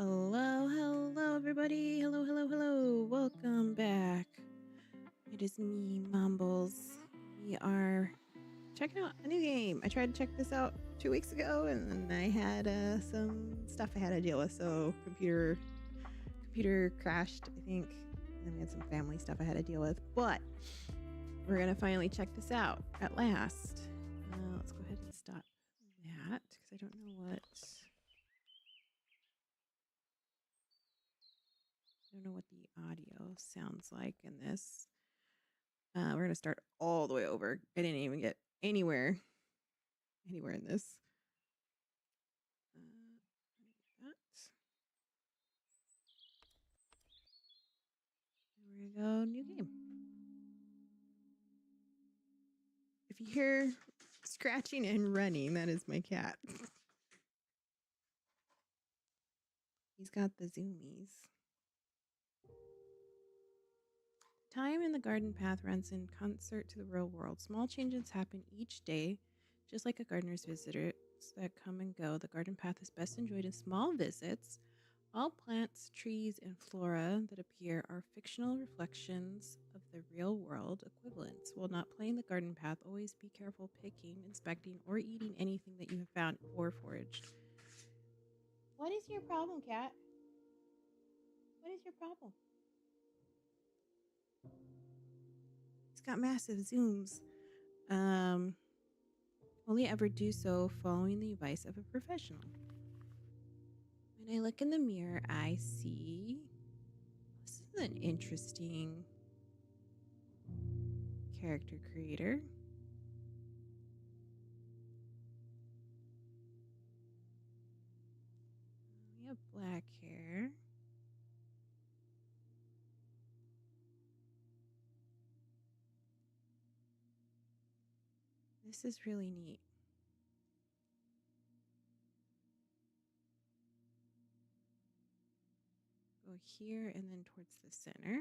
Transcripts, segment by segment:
Hello, hello, everybody. Hello, hello, hello. Welcome back. It is me, Mombles. We are checking out a new game. I tried to check this out 2 weeks ago, and then I had some stuff I had to deal with. So computer crashed, I think. And then we had some family stuff I had to deal with. But we're gonna finally check this out at last. Let's go ahead and stop that because I don't know what. I don't know what the audio sounds like in this. We're going to start all the way over. I didn't even get anywhere in this. That. There we go. New game. If you hear scratching and running, that is my cat. He's got the zoomies. Time in the garden path runs in concert to the real world. Small changes happen each day, just like a gardener's visitors that come and go. The garden path is best enjoyed in small visits. All plants, trees, and flora that appear are fictional reflections of the real world equivalents. While not playing the garden path, always be careful picking, inspecting, or eating anything that you have found or foraged. What is your problem, cat? What is your problem? He's got massive zooms. Only ever do so following the advice of a professional. When I look in the mirror, I see... This is an interesting character creator. We have black hair. This is really neat. Go here and then towards the center.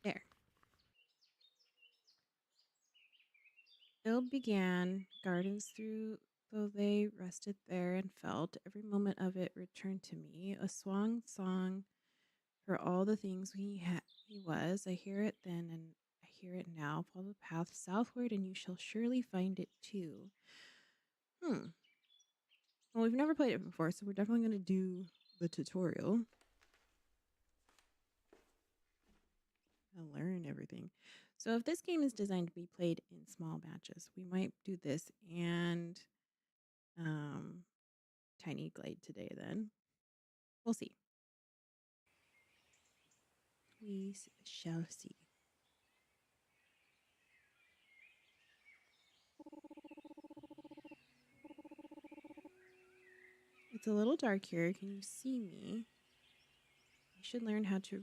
There. Build began, gardens through though they rested there and felt, every moment of it returned to me, a swan song for all the things he was. I hear it then and I hear it now. Follow the path southward and you shall surely find it too. Well, we've never played it before, so we're definitely going to do the tutorial. I'll learn everything. So if this game is designed to be played in small batches, we might do this and Tiny Glade today then. We'll see. We shall see. It's a little dark here. Can you see me? I should learn how to...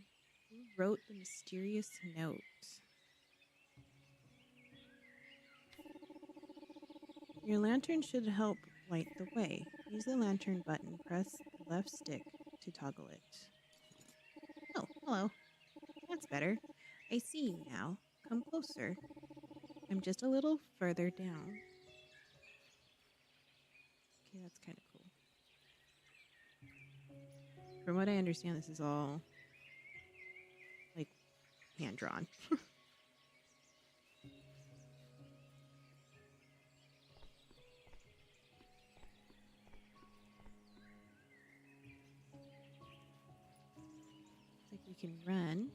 Who wrote the mysterious note? Your lantern should help light the way. Use the lantern button. Press the left stick to toggle it. Oh, hello. That's better. I see you now. Come closer. I'm just a little further down. Okay, that's kind of cool. From what I understand, this is all like hand-drawn. Like we can run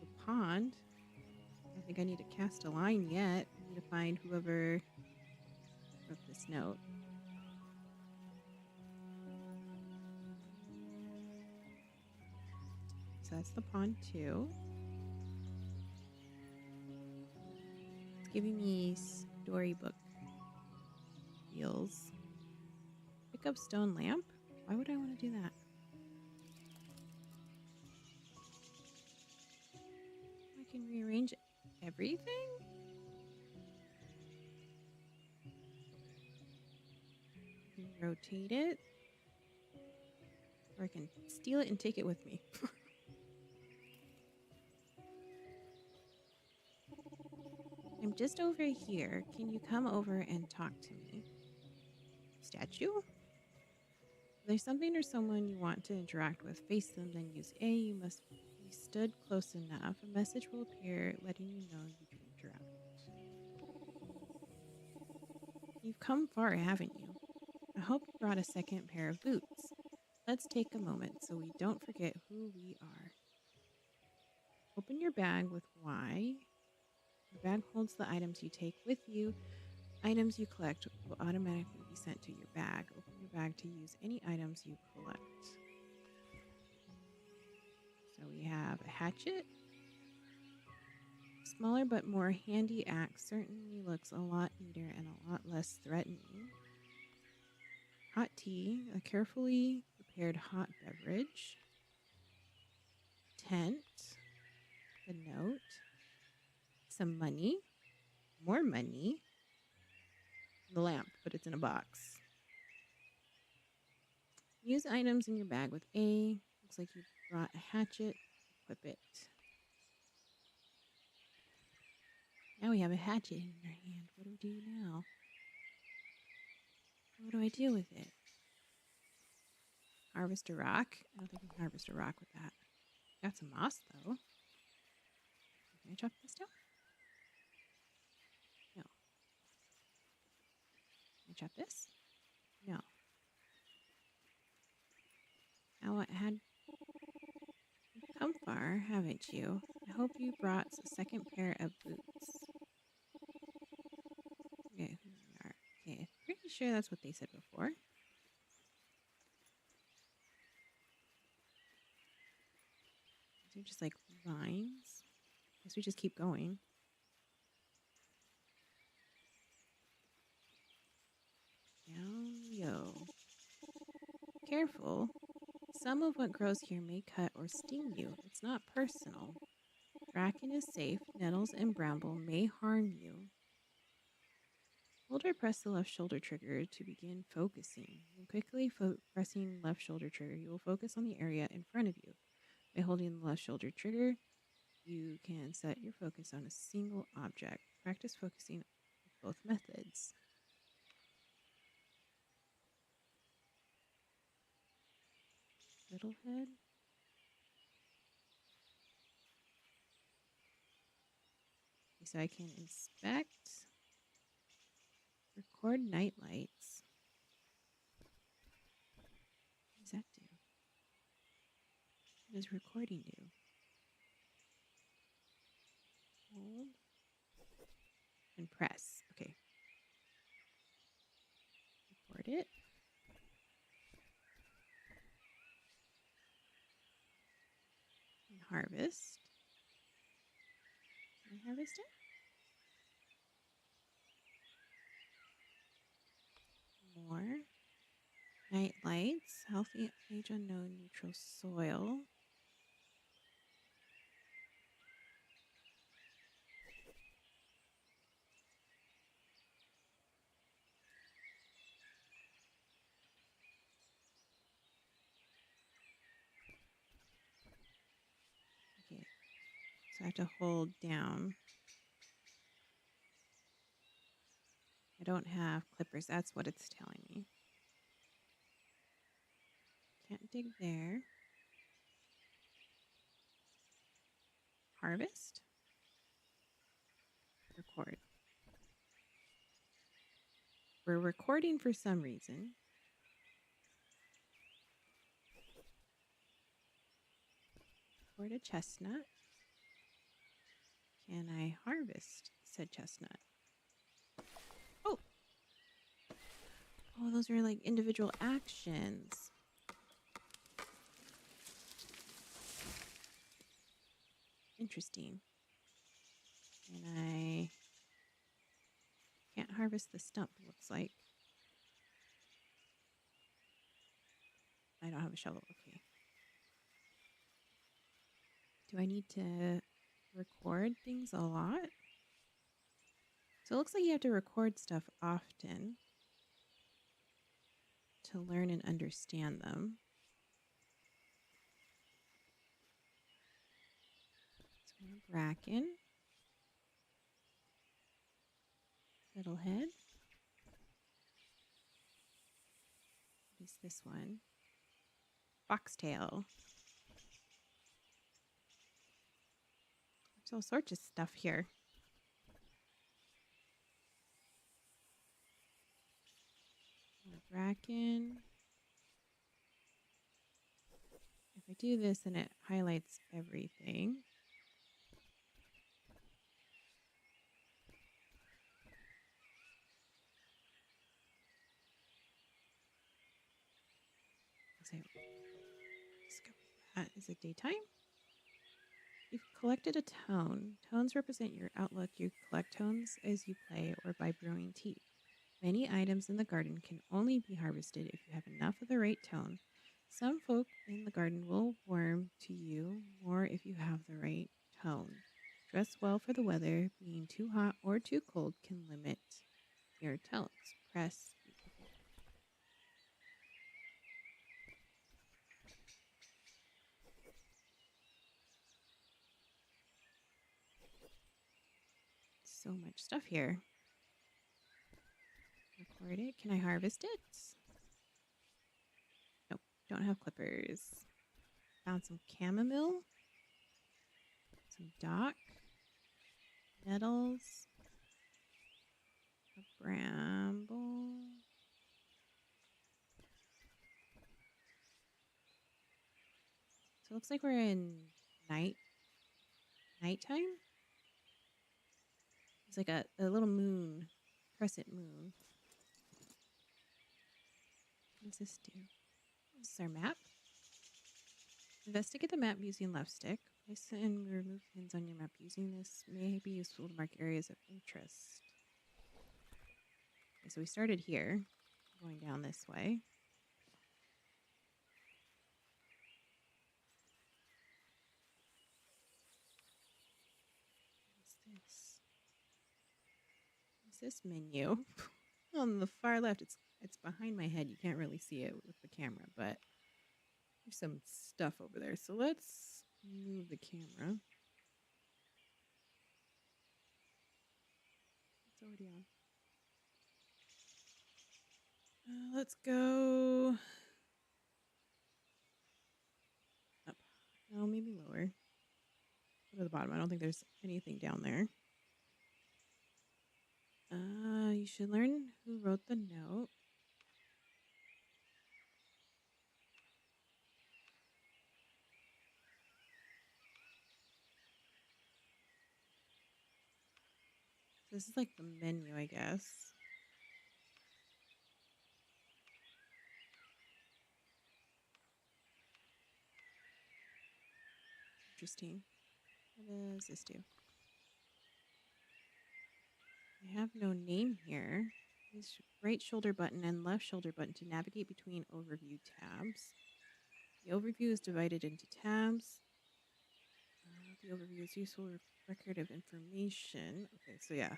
the pond. I don't think I need to cast a line yet. I need to find whoever wrote this note. So that's the pond too. It's giving me storybook feels. Pick up stone lamp? Why would I want to do that? I can rearrange everything? I can rotate it. Or I can steal it and take it with me. I'm just over here. Can you come over and talk to me? Statue? If there's something or someone you want to interact with, face them, then use A. You must be stood close enough. A message will appear letting you know you can interact. You've come far, haven't you? I hope you brought a second pair of boots. Let's take a moment so we don't forget who we are. Open your bag with Y. Your bag holds the items you take with you. Items you collect will automatically be sent to your bag. Open your bag to use any items you collect. So we have a hatchet. Smaller but more handy axe certainly looks a lot neater and a lot less threatening. Hot tea, a carefully prepared hot beverage. Tent, the note, some money, more money, the lamp, but it's in a box. Use items in your bag with A. Looks like you brought a hatchet. Equip it. Now we have a hatchet in your hand. What do we do now? What do I do with it? Harvest a rock? I don't think we can harvest a rock with that. Got some moss, though. Can I chop this down? No. Can I chop this? No. Now what had... You've come far, haven't you? I hope you brought a second pair of boots. Okay, who we are. Okay, pretty sure that's what they said before. These are just like lines. Guess we just keep going. Down we go. Careful. Some of what grows here may cut or sting you. It's not personal. Bracken is safe. Nettles and bramble may harm you. Hold or press the left shoulder trigger to begin focusing. When quickly pressing left shoulder trigger, you will focus on the area in front of you. By holding the left shoulder trigger, you can set your focus on a single object. Practice focusing with both methods. Fiddlehead. So I can inspect, record night lights. What does that do? What does recording do? Hold and press. Okay. Record it. And harvest. Can I harvest it? More. Night lights. Healthy age unknown neutral soil. Okay. So I have to hold down. I don't have clippers. That's what it's telling me. Can't dig there. Harvest. Record. We're recording for some reason. Record a chestnut. Can I harvest said chestnut? Oh! Oh, those are like individual actions. Interesting. And I can't harvest the stump, it looks like. I don't have a shovel. Okay. Do I need to record things a lot? So it looks like you have to record stuff often to learn and understand them. So bracken. Fiddlehead. What is this one? Foxtail. There's all sorts of stuff here. More bracken. If I do this, then it highlights everything. So, let's go with that. Is it daytime? You've collected a tone. Tones represent your outlook. You collect tones as you play or by brewing tea. Many items in the garden can only be harvested if you have enough of the right tone. Some folk in the garden will warm to you more if you have the right tone. Dress well for the weather. Being too hot or too cold can limit your tones. Press. So much stuff here. Record it. Can I harvest it? Nope. Don't have clippers. Found some chamomile. Some dock. Nettles. A bramble. So it looks like we're in nighttime. It's like a little moon, crescent moon. What does this do? This is our map. Investigate the map using left stick. Place and remove pins on your map. Using this may be useful to mark areas of interest. Okay, so we started here, going down this way. What's this menu? On the far left, it's behind my head. You can't really see it with the camera, but there's some stuff over there. So let's move the camera. It's already on. Let's go up. No, maybe lower. Go to the bottom. I don't think there's anything down there. You should learn who wrote the note. This is like the menu, I guess. Interesting. What does this do? I have no name here. Use right shoulder button and left shoulder button to navigate between overview tabs. The overview is divided into tabs. The overview is useful record of information. Okay, so yeah.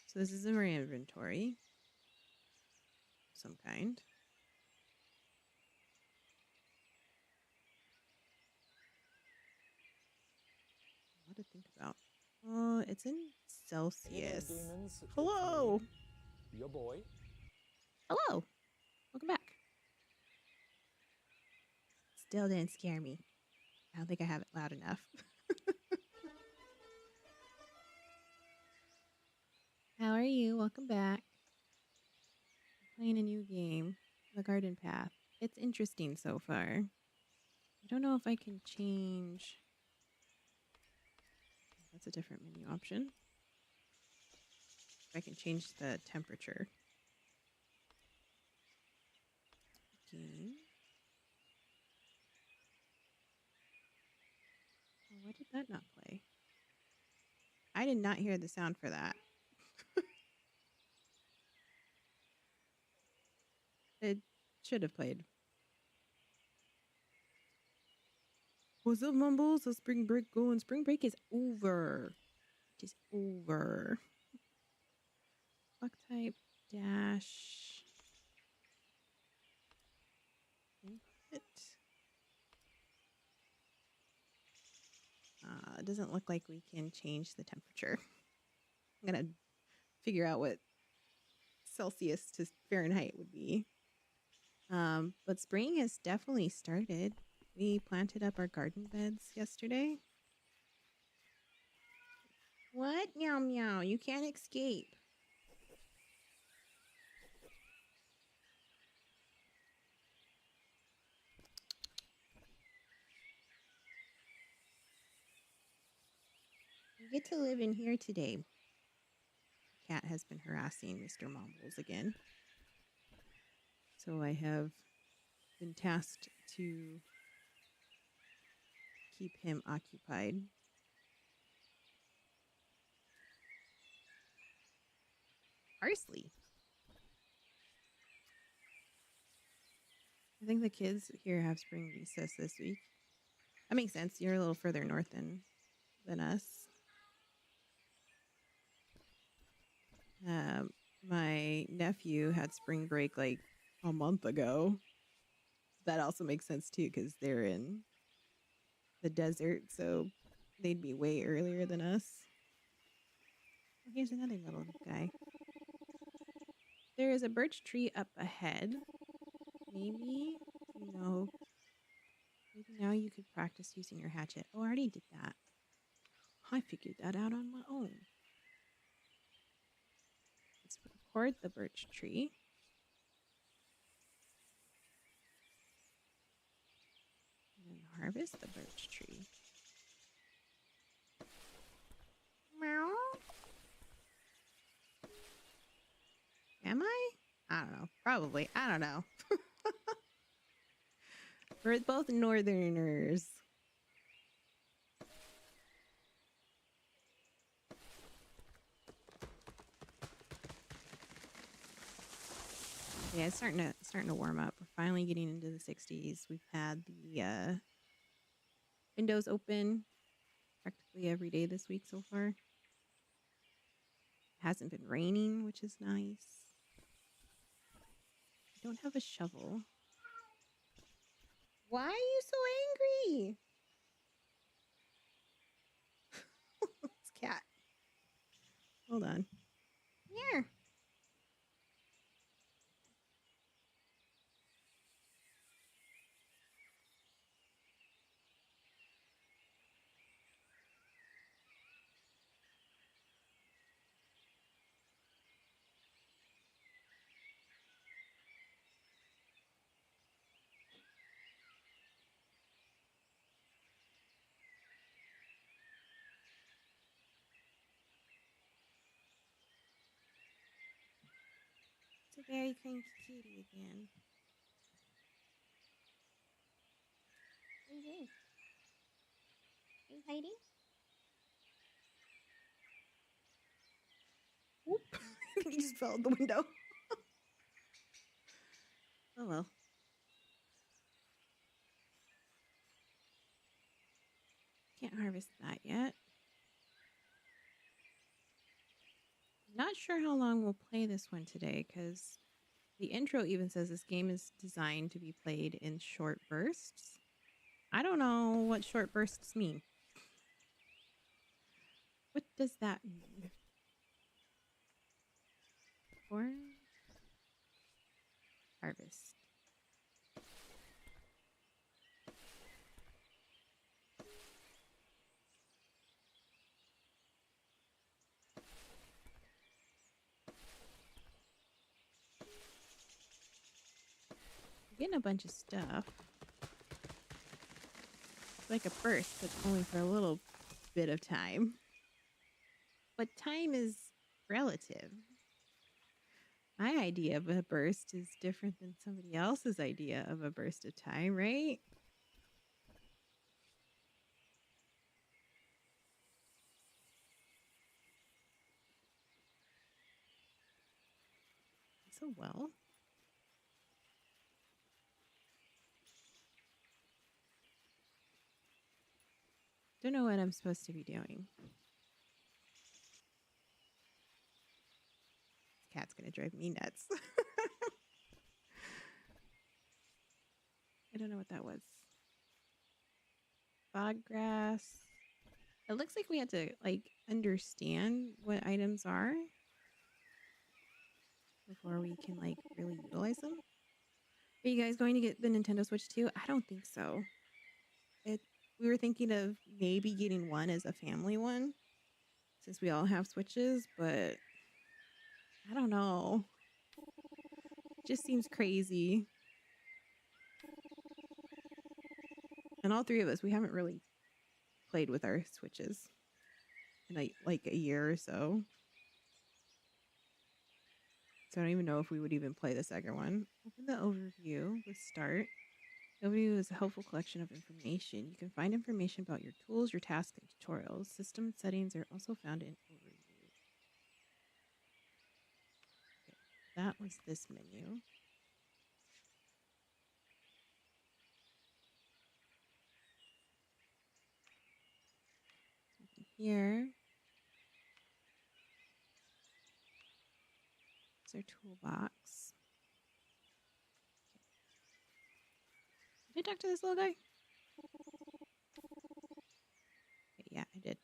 So this is our inventory of some kind. What to think about? It's in Celsius. Hey, demons. Hello. Your boy. Hello. Welcome back. Still didn't scare me. I don't think I have it loud enough. How are you? Welcome back. I'm playing a new game, The Garden Path. It's interesting so far. I don't know if I can change. That's a different menu option. If I can change the temperature. Game. Oh, why did that not play? I did not hear the sound for that. It should have played. What's up, Mumbles? The spring break going. Spring break is over. It is over. Clock type dash. Input. It doesn't look like we can change the temperature. I'm gonna figure out what Celsius to Fahrenheit would be. But spring has definitely started. We planted up our garden beds yesterday. What? Meow meow. You can't escape. You get to live in here today. Cat has been harassing Mr. Mombles again. So I have been tasked to keep him occupied. Parsley. I think the kids here have spring recess this week. That makes sense. You're a little further north than us. My nephew had spring break like a month ago. That also makes sense too because they're in the desert, so they'd be way earlier than us. Oh, here's another little guy. There is a birch tree up ahead. Maybe, maybe now you could practice using your hatchet. Oh, I already did that. I figured that out on my own. Let's record the birch tree. And then harvest the birch tree. Meow. Am I? I don't know. Probably. I don't know. We're both northerners. Yeah, it's starting to warm up. We're finally getting into the 60s. We've had the windows open practically every day this week so far. It hasn't been raining, which is nice. I don't have a shovel. Why are you so angry? It's cat. Hold on. Here. It's a very cranky kitty again. What are you doing? Are you hiding? Whoop. I think he just fell out the window. Oh well. Can't harvest that yet. Not sure how long we'll play this one today because the intro even says this game is designed to be played in short bursts. I don't know what short bursts mean. What does that mean? Corn harvest. I'm getting a bunch of stuff. It's like a burst, but only for a little bit of time. But time is relative. My idea of a burst is different than somebody else's idea of a burst of time, right? So well. Don't know what I'm supposed to be doing. This cat's gonna drive me nuts. I don't know what that was. Bog grass. It looks like we have to like understand what items are before we can like really utilize them. Are you guys going to get the Nintendo Switch too? I don't think so. We were thinking of maybe getting one as a family one since we all have Switches, but I don't know. It just seems crazy. And all three of us, we haven't really played with our Switches in like a year or so. So I don't even know if we would even play the second one. Open the overview with start. The overview is a helpful collection of information. You can find information about your tools, your tasks, and tutorials. System settings are also found in overview. Okay, that was this menu. Here. It's our toolbox. Did I talk to this little guy? Okay, yeah, I did.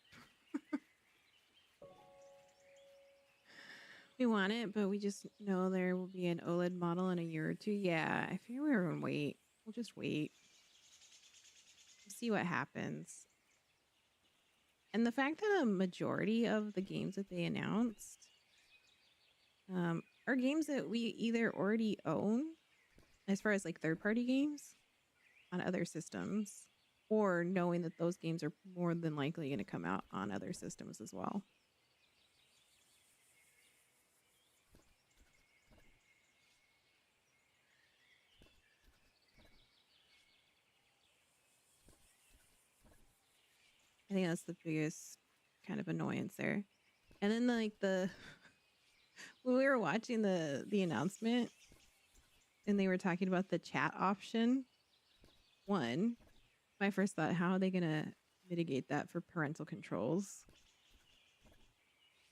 We want it, but we just know there will be an OLED model in a year or two. Yeah, I figure we're gonna wait. We'll just wait. See what happens. And the fact that a majority of the games that they announced are games that we either already own, as far as like third-party games on other systems, or knowing that those games are more than likely going to come out on other systems as well. I think that's the biggest kind of annoyance there. And then like when we were watching the announcement and they were talking about the chat option, my first thought, how are they gonna mitigate that for parental controls?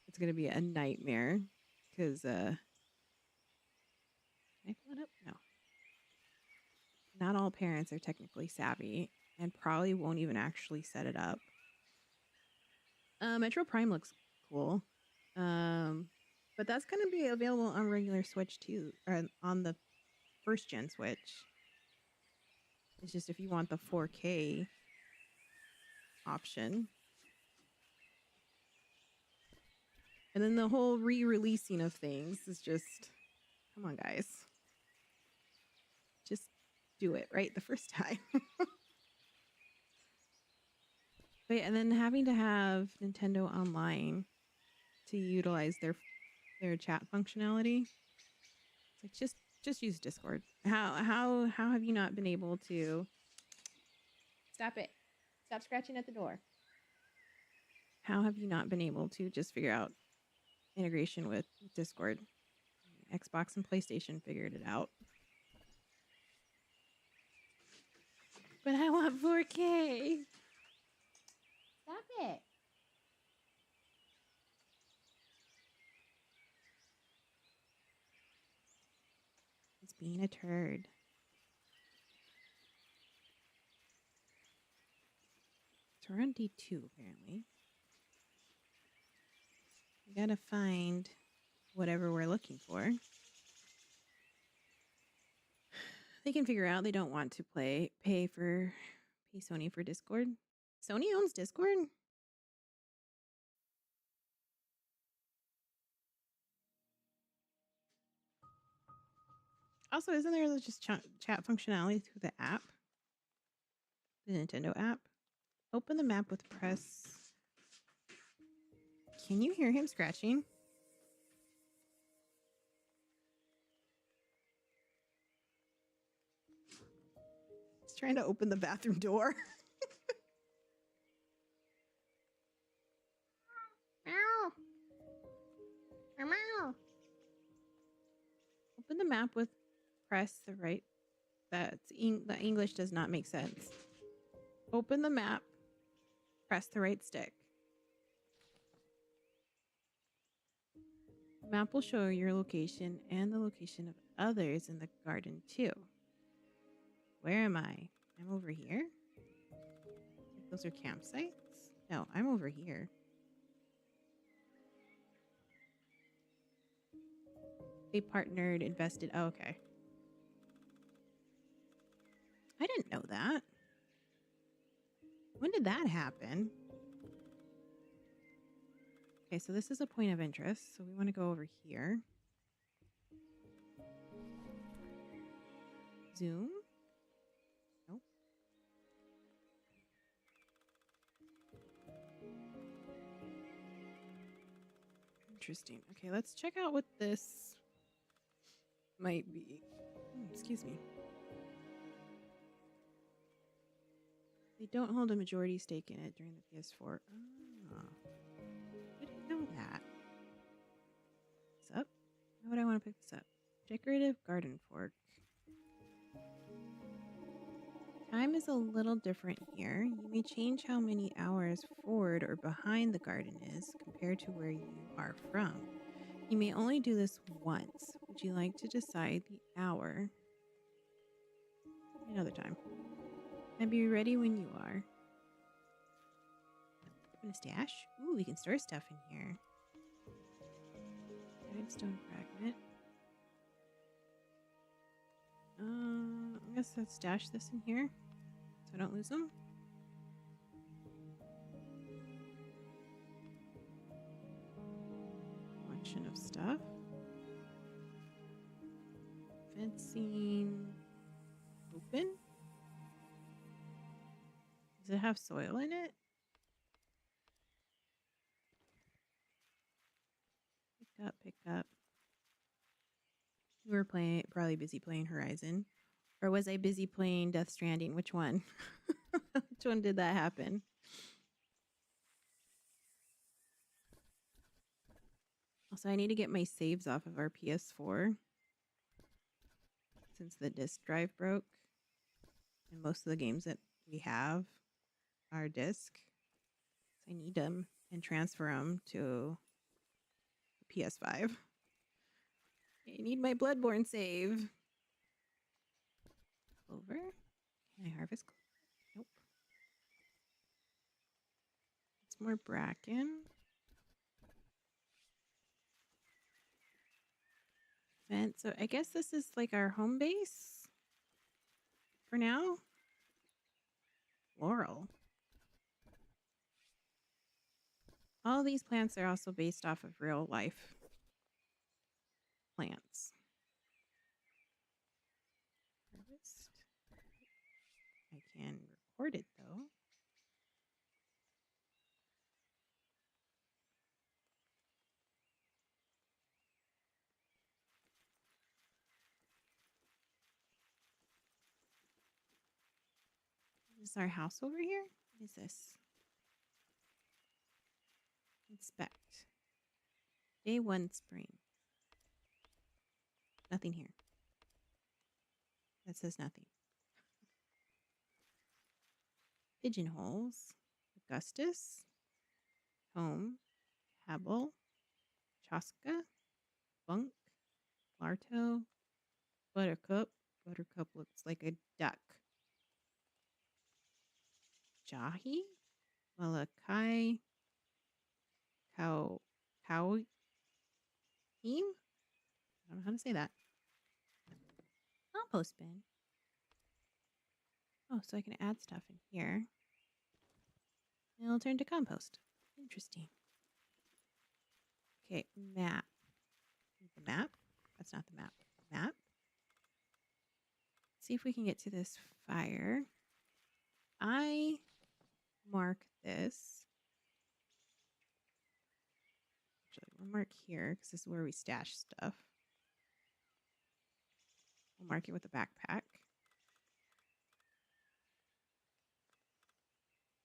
It's gonna be a nightmare because can I pull it up? No. Not all parents are technically savvy and probably won't even actually set it up. Metro Prime looks cool. But that's going to be available on regular Switch too, or on the first gen Switch. It's just if you want the 4K option. And then the whole re-releasing of things is just, come on guys. Just do it right the first time. But and then having to have Nintendo Online to utilize their chat functionality. It's like just use Discord. How have you not been able to stop it? Stop scratching at the door. How have you not been able to just figure out integration with Discord? Xbox and PlayStation figured it out. But I want 4K. Stop it. It's being a turd. So we're on D2 apparently. We gotta find whatever we're looking for. They can figure out they don't want to pay Sony for Discord. Sony owns Discord? Also, isn't there just chat functionality through the app? The Nintendo app? Open the map with press. Can you hear him scratching? He's trying to open the bathroom door. Meow. Meow. Open the map with press the right. The English does not make sense. Open the map. Press the right stick. The map will show your location and the location of others in the garden too. Where am I? I'm over here. Those are campsites. No, I'm over here. They partnered, invested. Oh, okay. I didn't know that. When did that happen? Okay, so this is a point of interest. So we want to go over here. Zoom. Nope. Interesting. Okay, let's check out what this might be. Excuse me. They don't hold a majority stake in it during the PS4. Oh, I didn't know that. What's up? Why would I want to pick this up? Decorative garden fork. Time is a little different here. You may change how many hours forward or behind the garden is compared to where you are from. You may only do this once. Would you like to decide the hour? Another time. And be ready when you are. Open a stash. Ooh, we can store stuff in here. Redstone fragment. I guess I'll stash this in here so I don't lose them. Collection of stuff. Fencing. Open. Does it have soil in it? Pick up. We were probably busy playing Horizon. Or was I busy playing Death Stranding? Which one? Which one did that happen? Also, I need to get my saves off of our PS4 since the disk drive broke. And most of the games that we have are disk. So I need them and transfer them to the PS5. I need my Bloodborne save. Clover? Can I harvest clover? Nope. It's more bracken. Vent. So I guess this is like our home base for now. Laurel. All of these plants are also based off of real life plants. Harvest. I can record it though. Is this our house over here? What is this? Inspect. Day 1 spring. Nothing here. That says nothing. Pigeonholes. Augustus. Thom. Habel. Chaska. Bunk. Larto. Buttercup. Buttercup looks like a duck. Jahi. Malachi. Cowheem? I don't know how to say that. Compost bin. Oh, so I can add stuff in here. And it'll turn to compost. Interesting. Okay, map. The map? That's not the map. Map. Let's see if we can get to this fire. I mark this. Actually, we'll mark here because this is where we stash stuff. We'll mark it with a backpack.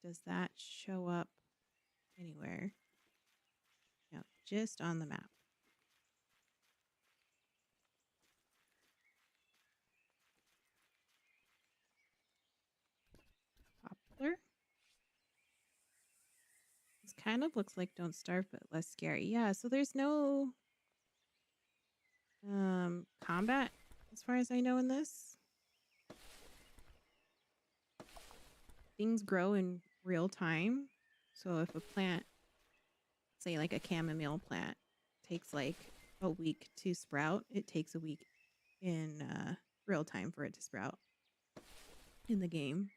Does that show up anywhere? No, just on the map. Poplar. This kind of looks like Don't Starve, but less scary. Yeah, so there's no combat as far as I know in this. Things grow in real time. So if a plant, say like a chamomile plant, takes like a week to sprout, it takes a week in real time for it to sprout in the game.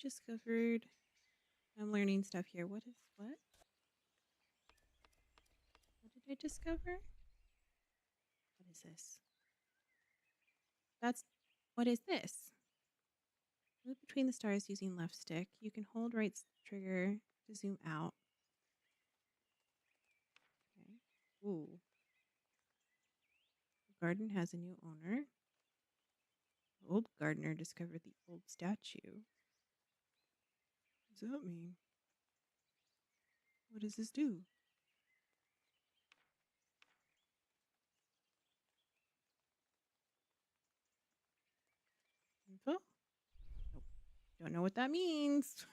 Discovered. I'm learning stuff here. What? What did I discover? What is this? What is this? Move between the stars using left stick. You can hold right trigger to zoom out. Okay. Ooh. The garden has a new owner. The old gardener discovered the old statue. What does that mean? What does this do? Info? Nope. Don't know what that means.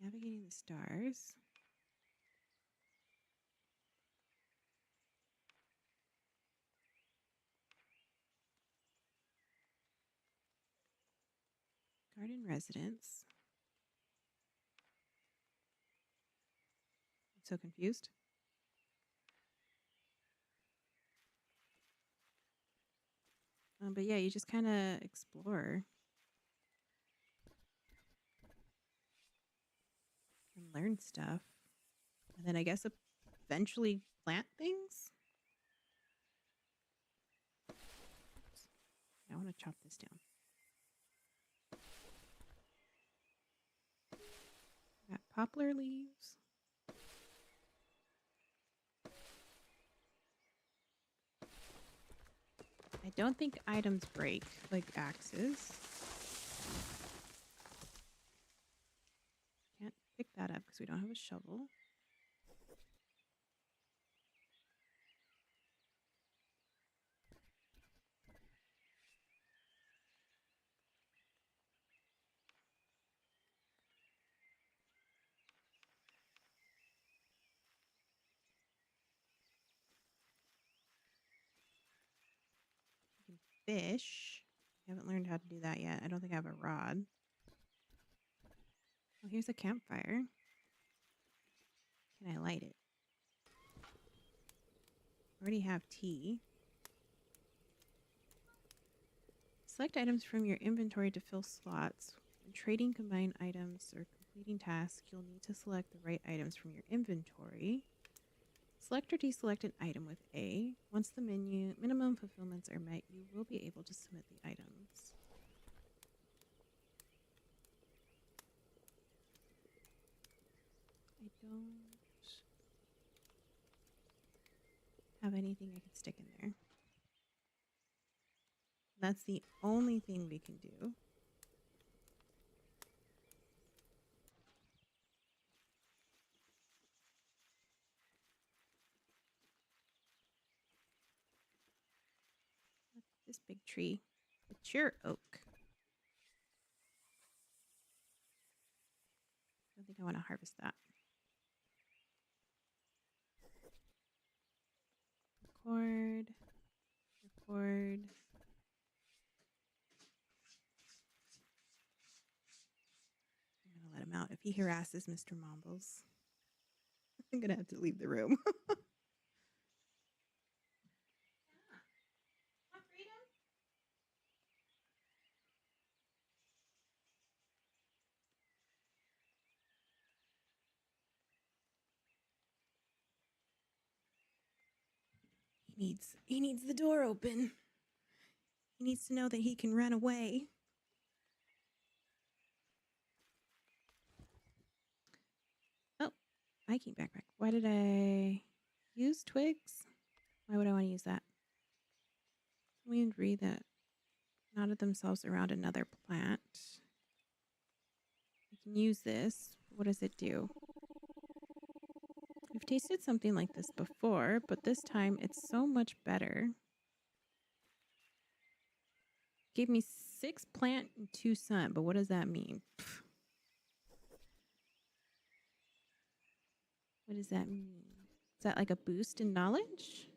Navigating the stars. Garden residence. I'm so confused. But yeah, you just kind of explore and learn stuff. And then I guess eventually plant things. I want to chop this down. Got poplar leaves. I don't think items break like axes. Can't pick that up because we don't have a shovel. You can fish. I haven't learned how to do that yet. I don't think I have a rod. Oh, here's a campfire. Can I light it? Already have tea. Select items from your inventory to fill slots. When trading combined items or completing tasks, you'll need to select the right items from your inventory. Select or deselect an item with A. Once the minimum fulfillments are met, you will be able to submit the items. I don't have anything I can stick in there. That's the only thing we can do. This big tree. Mature oak. I don't think I want to harvest that. Record. Record. I'm going to let him out. If he harasses Mr. Mombles, I'm going to have to leave the room. He needs the door open. He needs to know that he can run away. Oh, hiking backpack. Why did I use twigs? Why would I want to use that? We agree that knotted themselves around another plant. We can use this. What does it do? We've tasted something like this before, but this time it's so much better. Gave me 6 plant and 2 sun, but what does that mean? What does that mean? Is that like a boost in knowledge?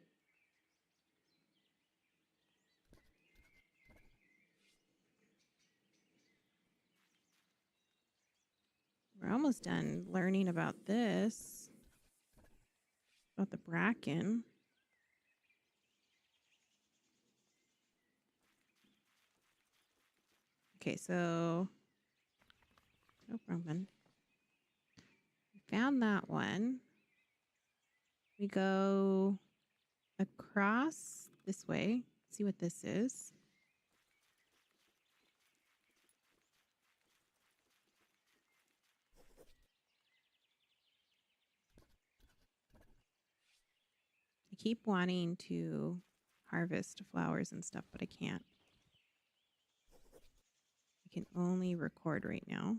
We're almost done learning about this. About the bracken. Okay, so... Nope, wrong one. We found that one. We go across this way. See what this is. I keep wanting to harvest flowers and stuff, but I can't. I can only record right now.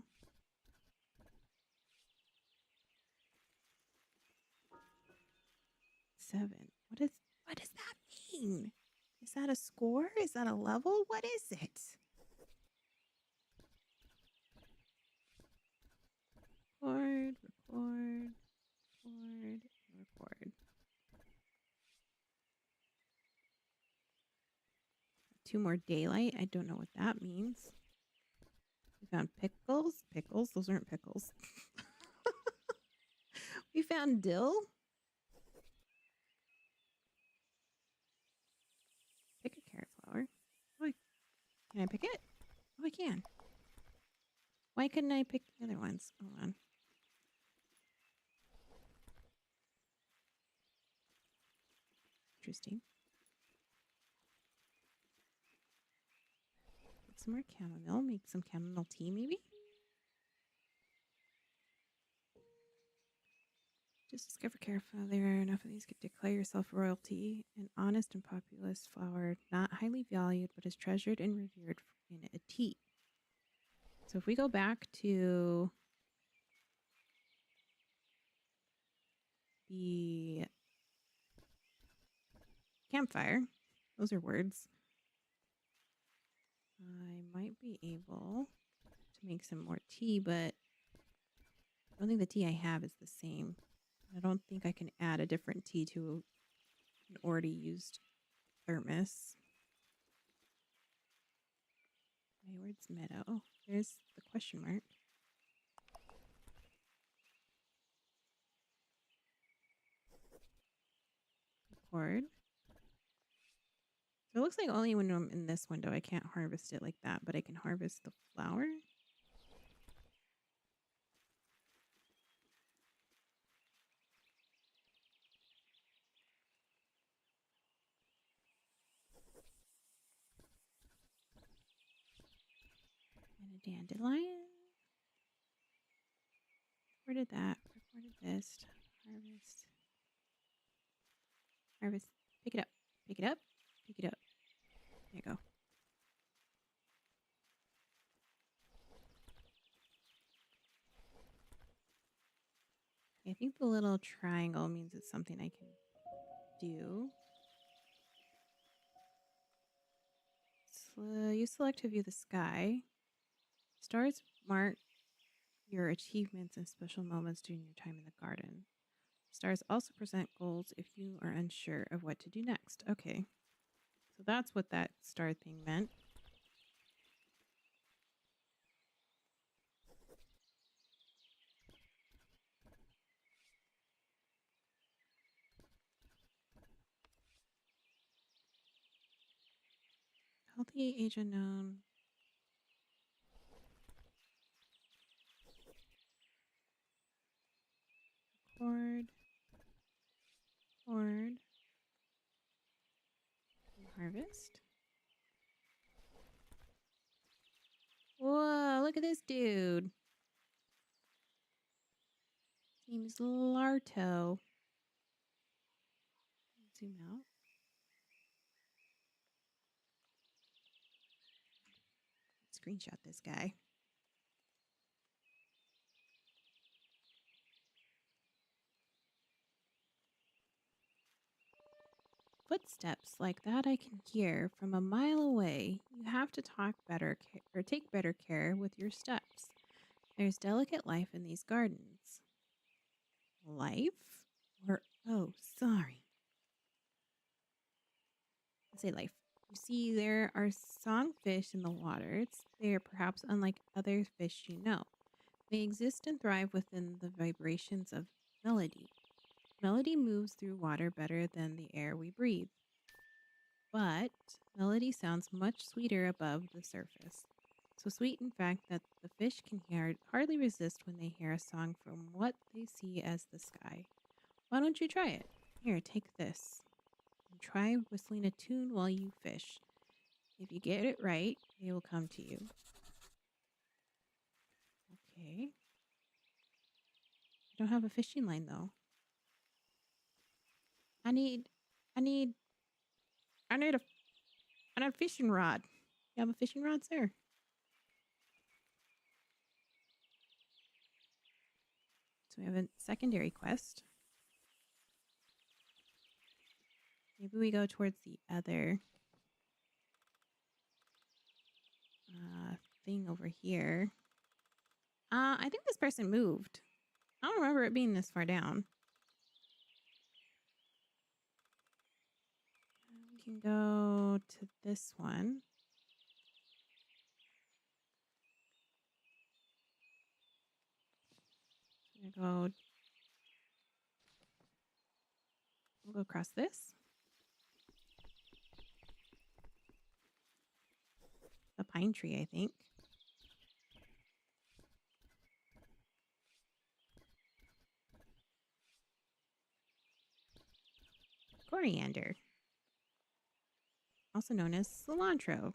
7. What does that mean? Is that a score? Is that a level? What is it? Record, record, record, record. 2 more daylight. I don't know what that means. We found pickles. Pickles? Those aren't pickles. We found dill. Pick a carrot flower. Oh, can I pick it? Oh, I can. Why couldn't I pick the other ones? Hold on. Interesting. Get some more chamomile. Make some chamomile tea, maybe? Just discover carefully there are enough of these to declare yourself royalty, an honest and populous flower, not highly valued, but is treasured and revered in a tea. So if we go back to the campfire, those are words, I might be able to make some more tea, but I don't think the tea I have is the same. I don't think I can add a different tea to an already used thermos. Where's meadow? There's the question mark. Record. So it looks like only when I'm in this window I can't harvest it like that, but I can harvest the flower. And a dandelion. Recorded that. Recorded this. Harvest. Harvest. Pick it up. Pick it up. Pick it up. There you go. I think the little triangle means it's something I can do. You select to view the sky. Stars mark your achievements and special moments during your time in the garden. Stars also present goals if you are unsure of what to do next. Okay. So that's what that star thing meant. Healthy age unknown. Record. Record. And harvest. Whoa, look at this dude. His name is Larto. Zoom out. Screenshot this guy. Footsteps like that I can hear from a mile away. You have to talk better or take better care with your steps. There's delicate life in these gardens. life? Or, oh, sorry. I say life. You see, there are songfish in the water. They are perhaps unlike other fish you know. They exist and thrive within the vibrations of melody. Melody moves through water better than the air we breathe, but melody sounds much sweeter above the surface. So sweet, in fact, that the fish can hardly resist when they hear a song from what they see as the sky. Why don't you try it? Here, take this. And try whistling a tune while you fish. If you get it right, they will come to you. Okay. I don't have a fishing line though. I need I need I need a fishing rod. You have a fishing rod, sir? So we have a secondary quest. Maybe we go towards the other thing over here. I think this person moved. I don't remember it being this far down. We can go to this one. We'll go across this. A pine tree, I think. Coriander, also known as cilantro.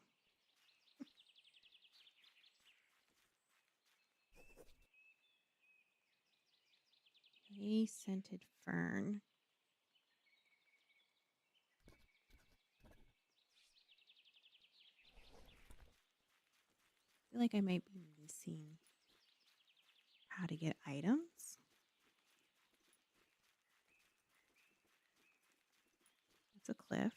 A scented fern. I feel like I might be missing how to get items. It's a cliff.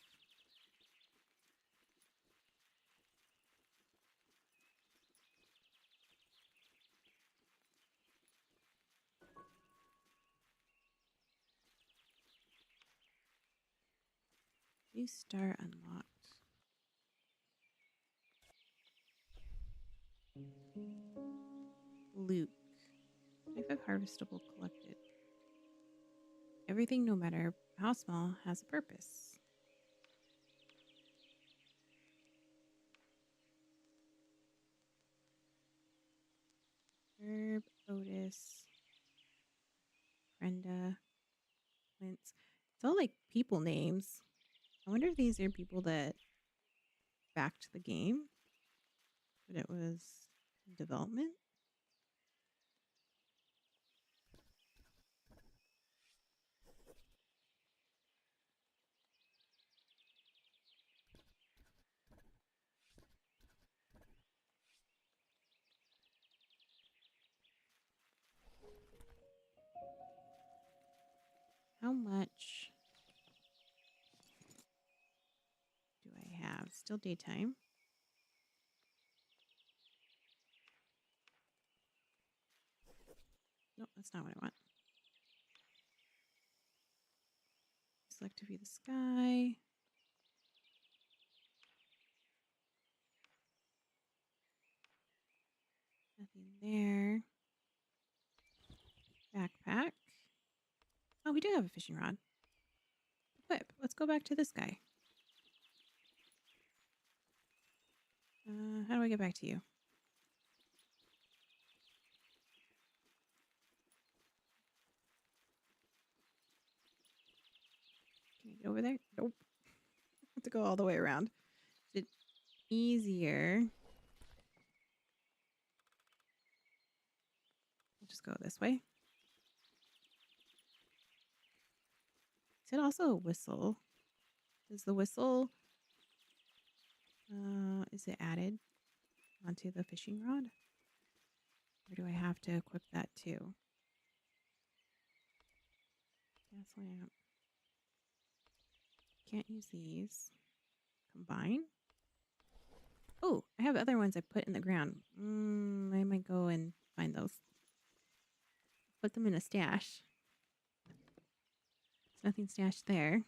New star unlocked. Luke. 25 harvestable collected. Everything, no matter how small, has a purpose. Herb, Otis, Brenda, Quince. It's all like people names. I wonder if these are people that backed the game, but it was in development. How much do I have? Still daytime. Nope, that's not what I want. Select to view the sky. Nothing there. Backpack. Oh, we do have a fishing rod. Equip. Let's go back to this guy. How do I get back to you? Can I get over there? Nope. I have to go all the way around. Is it easier? I'll just go this way. Is it also a whistle? Does the whistle, is it added onto the fishing rod? Or do I have to equip that too? Gas lamp. Can't use these. Combine. Oh, I have other ones I put in the ground. I might go and find those. Put them in a stash. Nothing stashed there.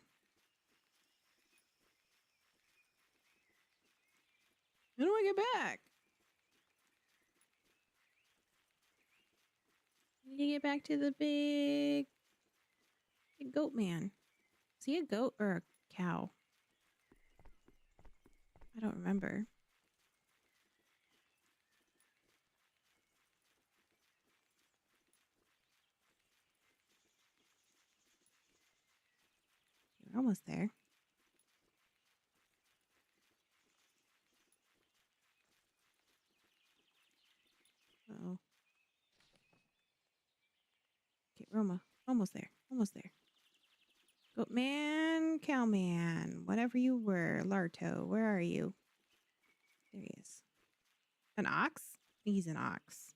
How do I get back? I need to get back to the big goat man. Is he a goat or a cow? I don't remember. We're almost there. Uh-oh. Okay, we're almost there. Almost there. Goat man, cow man, whatever you were. Larto, where are you? There he is. An ox? I think he's an ox.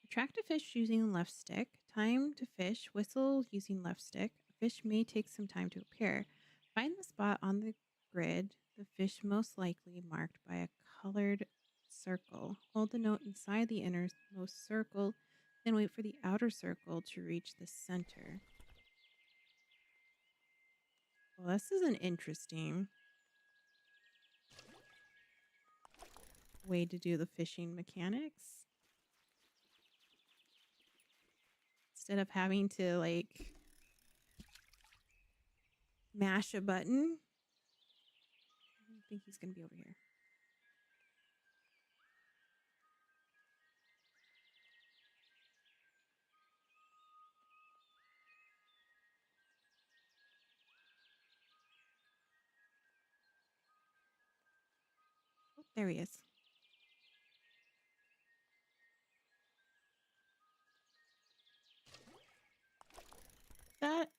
Attract a fish using left stick. Time to fish. Whistle using left stick. A fish may take some time to appear. Find the spot on the grid. The fish most likely marked by a colored circle. Hold the note inside the innermost circle, then wait for the outer circle to reach the center. Well, this is an interesting way to do the fishing mechanics. Instead of having to like mash a button. I think he's going to be over here. Oh, there he is.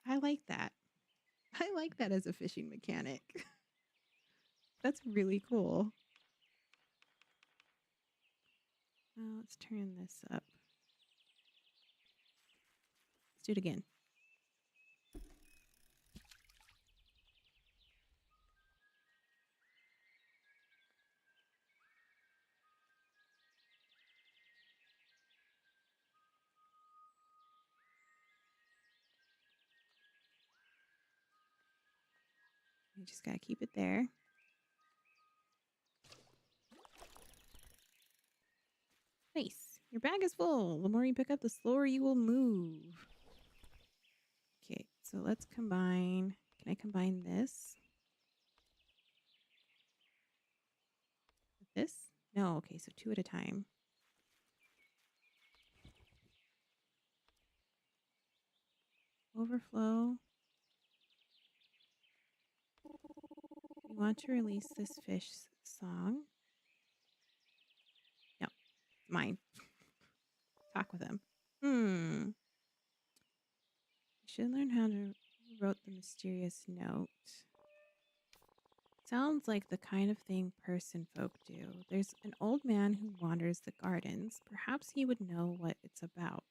I like that. I like that as a fishing mechanic. That's really cool. Let's turn this up. Let's do it again. You just gotta keep it there. Nice. Your bag is full. The more you pick up, the slower you will move. Okay, so let's combine. Can I combine this with this? No, okay, so 2 at a time. Overflow. We want to release this fish song. No, it's mine. Talk with him. You should learn how to wrote the mysterious note. Sounds like the kind of thing person folk do. There's an old man who wanders the gardens. Perhaps he would know what it's about.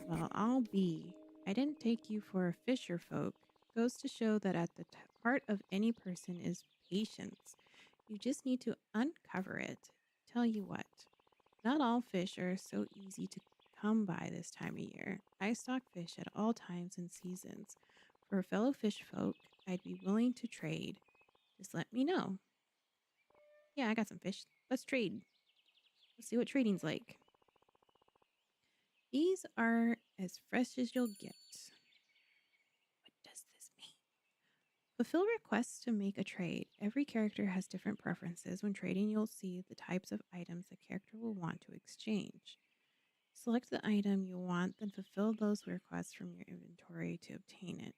Well, I'll be. I didn't take you for a fisher folk. Goes to show that at the heart of any person is patience. You just need to uncover it. Tell you what, not all fish are so easy to come by this time of year. I stock fish at all times and seasons. For a fellow fish folk, I'd be willing to trade. Just let me know. Yeah, I got some fish. Let's trade. Let's see what trading's like. These are as fresh as you'll get. What does this mean? Fulfill requests to make a trade. Every character has different preferences. When trading, you'll see the types of items the character will want to exchange. Select the item you want, then fulfill those requests from your inventory to obtain it.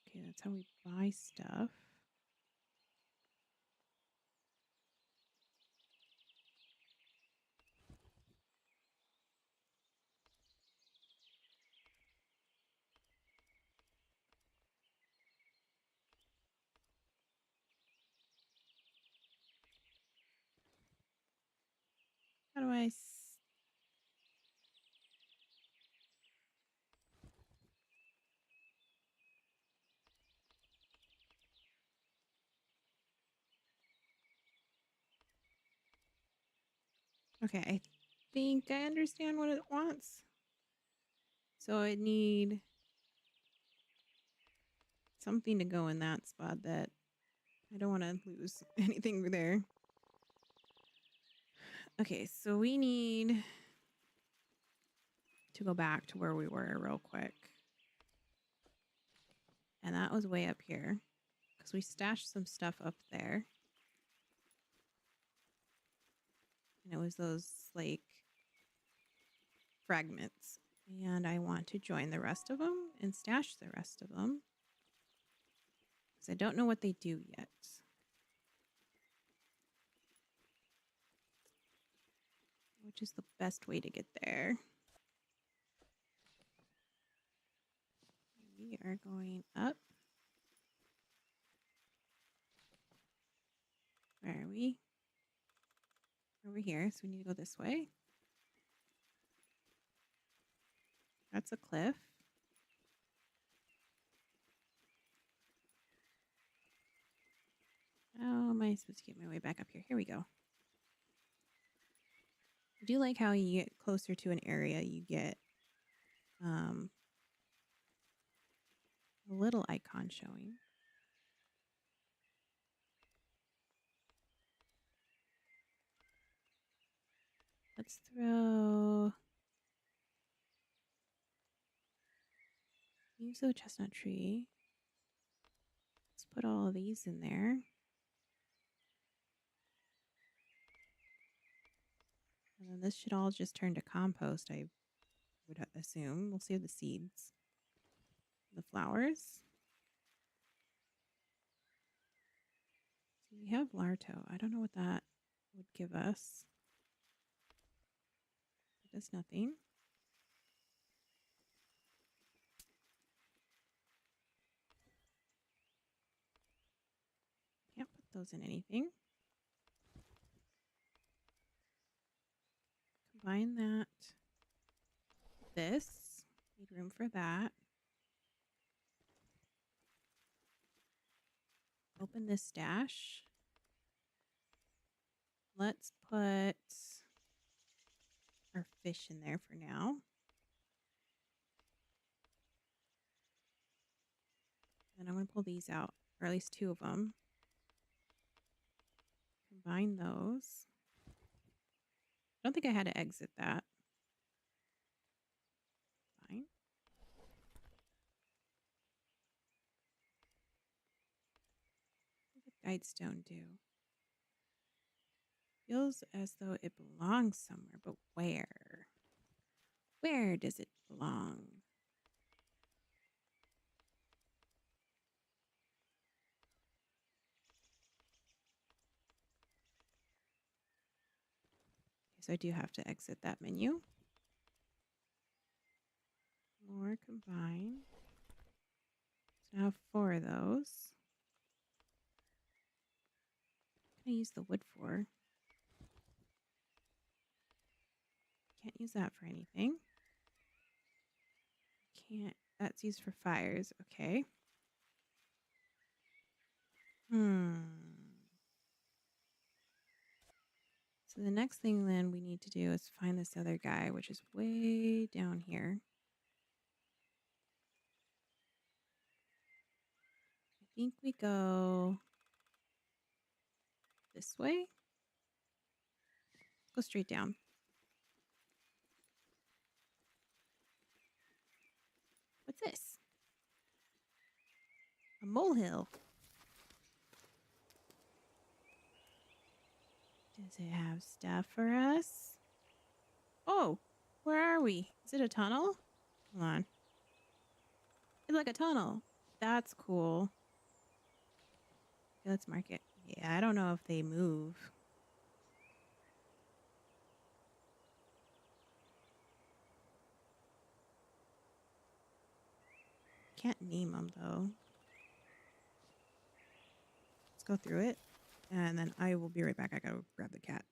Okay, that's how we buy stuff. How do I... Okay, I think I understand what it wants. So I need something to go in that spot that I don't want to lose anything there. Okay, so we need to go back to where we were real quick. And that was way up here because we stashed some stuff up there. And it was those like fragments. And I want to join the rest of them and stash the rest of them because I don't know what they do yet. Which is the best way to get there. We are going up. Where are we? Over here, so we need to go this way. That's a cliff. How am I supposed to get my way back up here? Here we go. I do like how you get closer to an area, you get a little icon showing. Let's throw... Use the chestnut tree. Let's put all of these in there. And then this should all just turn to compost, I would assume. We'll save the seeds. The flowers. So we have Larto. I don't know what that would give us. It does nothing. Can't put those in anything. Combine that with this. Need room for that. Open this stash. Let's put our fish in there for now. And I'm going to pull these out, or at least 2 of them. Combine those. I don't think I had to exit that. Fine. What does the guidestone do? Feels as though it belongs somewhere, but where? Where does it belong? Okay, so I do have to exit that menu. More combine. So now I have 4 of those. What can I use the wood for? Can't use that for anything. Can't. That's used for fires. Okay. So the next thing then we need to do is find this other guy, which is way down here. I think we go this way. Go straight down. What's this? A molehill. Does it have stuff for us? Oh, where are we? Is it a tunnel? Hold on. It's like a tunnel. That's cool. Okay, let's mark it. Yeah, I don't know if they move. Can't name them though. Let's go through it. And then I will be right back. I gotta grab the cat.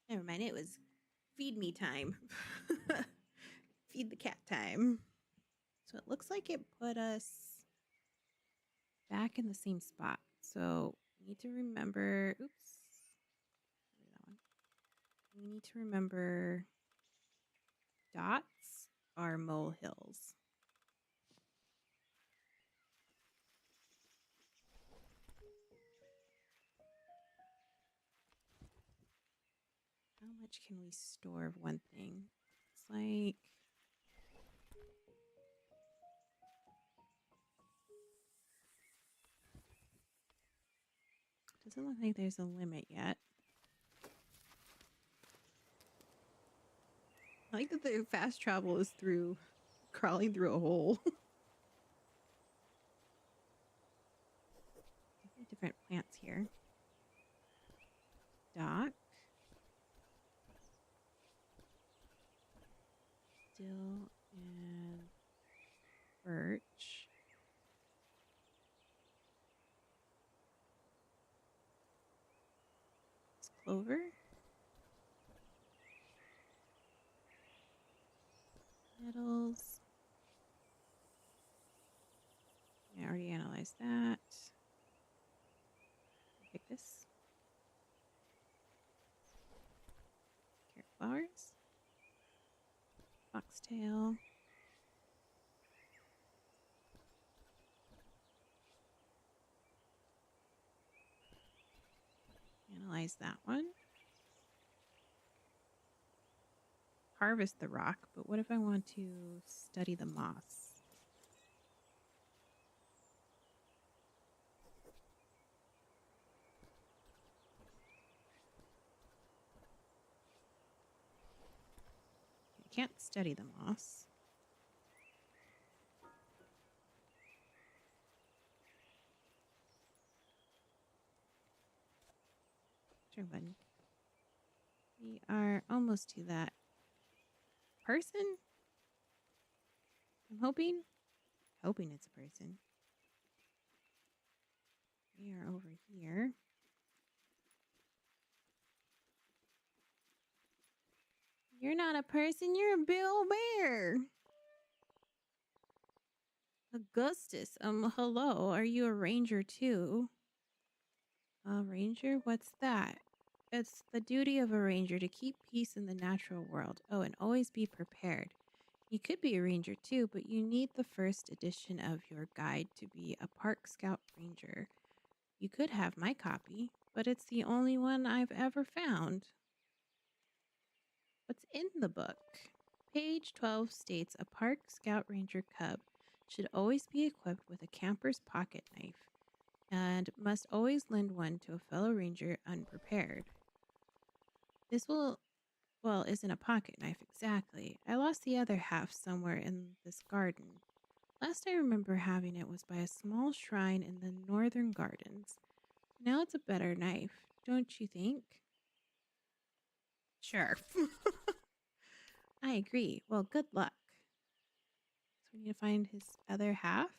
Never mind, it was feed me time. Feed the cat time. So it looks like it put us back in the same spot. So we need to remember, oops, that one. We need to remember dots are molehills. How much can we store of one thing? It's like, doesn't look like there's a limit yet. I like that the fast travel is through crawling through a hole. Different plants here. Dock. Dill and birch. It's clover. Nettles. I already analyzed that. Pick this. Carrot flowers. Foxtail. Analyze that one. Harvest the rock, but what if I want to study the moss? I can't study the moss. Turn button. We are almost to that person. I'm hoping it's a person. We are over here. You're not a person, you're a Bill Bear. Augustus, hello. Are you a ranger too? A ranger? What's that? It's the duty of a ranger to keep peace in the natural world. Oh, and always be prepared. You could be a ranger too, but you need the first edition of your guide to be a park scout ranger. You could have my copy, but it's the only one I've ever found. What's in the book? Page 12 states a park scout ranger cub should always be equipped with a camper's pocket knife and must always lend one to a fellow ranger unprepared. This isn't a pocket knife exactly. I lost the other half somewhere in this garden. Last I remember having it was by a small shrine in the northern gardens. Now it's a better knife, don't you think? Sure. I agree. Well, good luck. So we need to find his other half.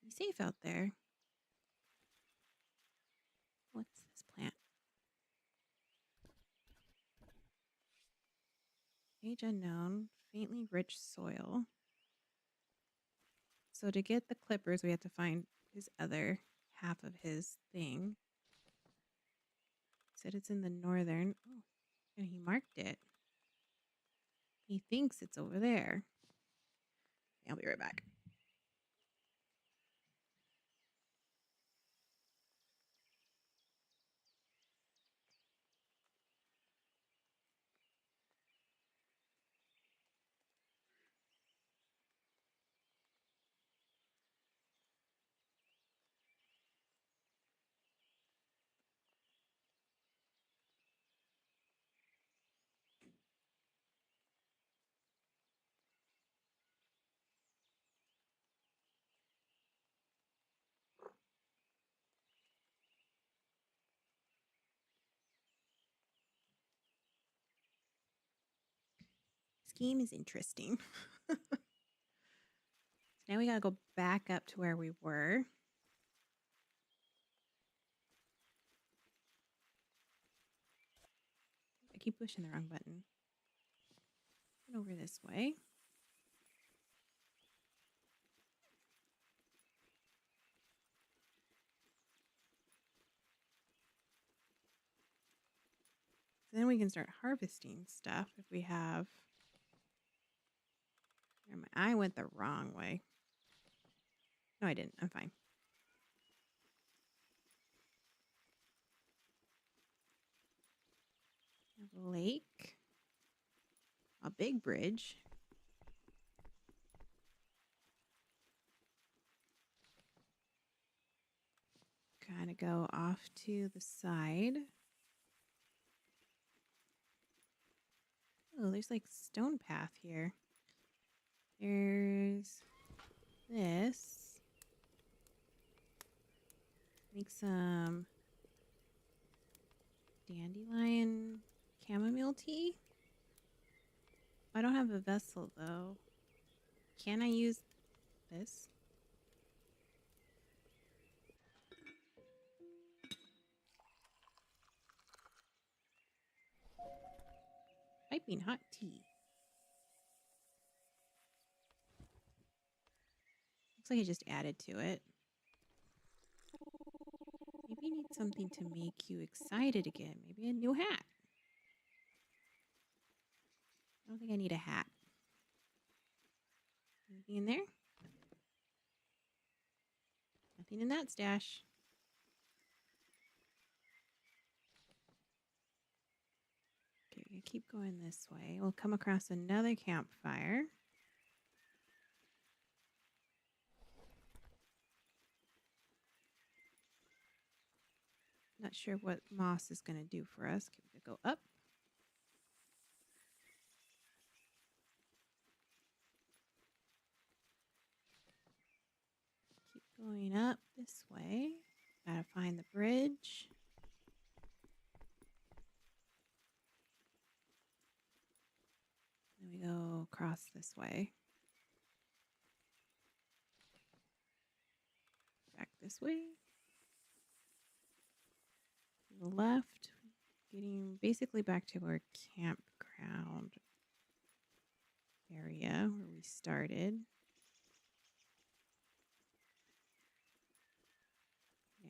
Be safe out there. What's this plant? Age unknown, faintly rich soil. So to get the clippers, we have to find his other half of his thing. Said it's in the northern. Oh, and he marked it. He thinks it's over there. I'll be right back. This game is interesting. So now we gotta go back up to where we were. keep pushing the wrong button. Get over this way. Then we can start harvesting stuff if we have... I went the wrong way. No, I didn't. I'm fine. A lake. A big bridge. Kind of go off to the side. Oh, there's like stone path here. There's this. Make some dandelion chamomile tea. I don't have a vessel though. Can I use this? Piping hot tea. Looks like I just added to it. Maybe you need something to make you excited again. Maybe a new hat. I don't think I need a hat. Anything in there? Nothing in that stash. Okay, we keep going this way. We'll come across another campfire. Not sure what moss is going to do for us. Can we go up? Keep going up this way. Gotta find the bridge. Then we go across this way. Back this way. To the left. Getting basically back to our campground area where we started.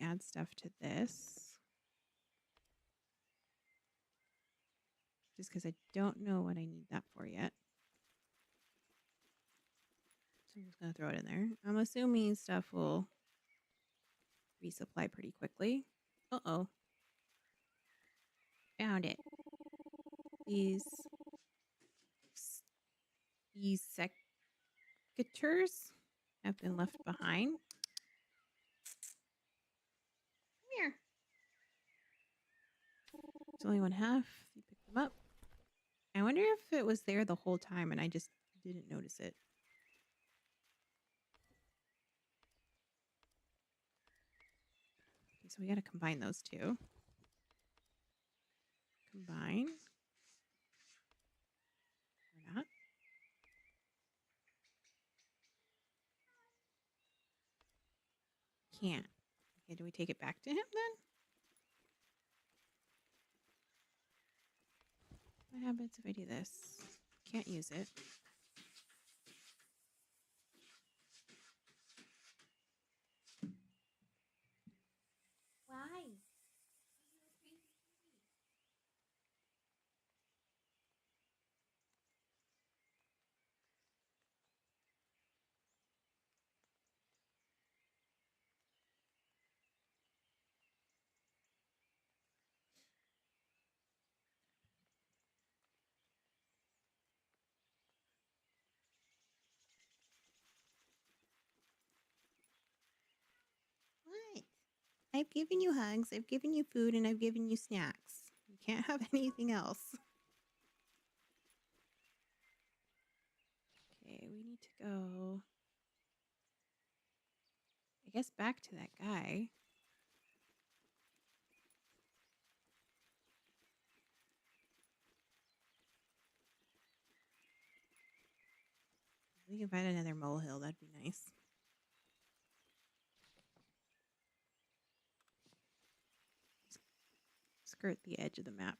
Add stuff to this. Just because I don't know what I need that for yet. So I'm just going to throw it in there. I'm assuming stuff will resupply pretty quickly. Uh-oh. Found it. These secateurs have been left behind. Come here. There's only one half. You pick them up. I wonder if it was there the whole time and I just didn't notice it. Okay, so we got to combine those two. Combine. Or not. Can't. Okay, do we take it back to him then? What happens if I do this? Can't use it. Why? What? I've given you hugs, I've given you food, and I've given you snacks. You can't have anything else. Okay, we need to go, I guess, back to that guy. If we can find another molehill, that'd be nice. Skirt the edge of the map.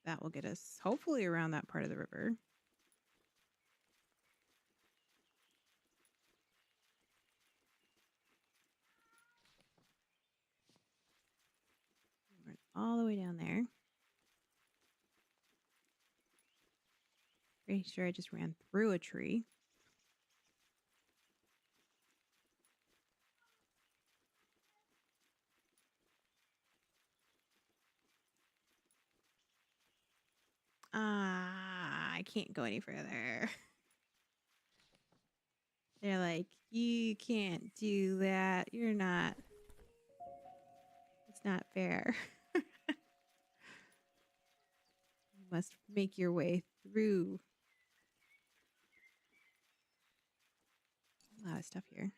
That will get us hopefully around that part of the river. We're all the way down there. Pretty sure I just ran through a tree. I can't go any further. They're like, you can't do that. You're not. It's not fair. You must make your way through. A lot of stuff here.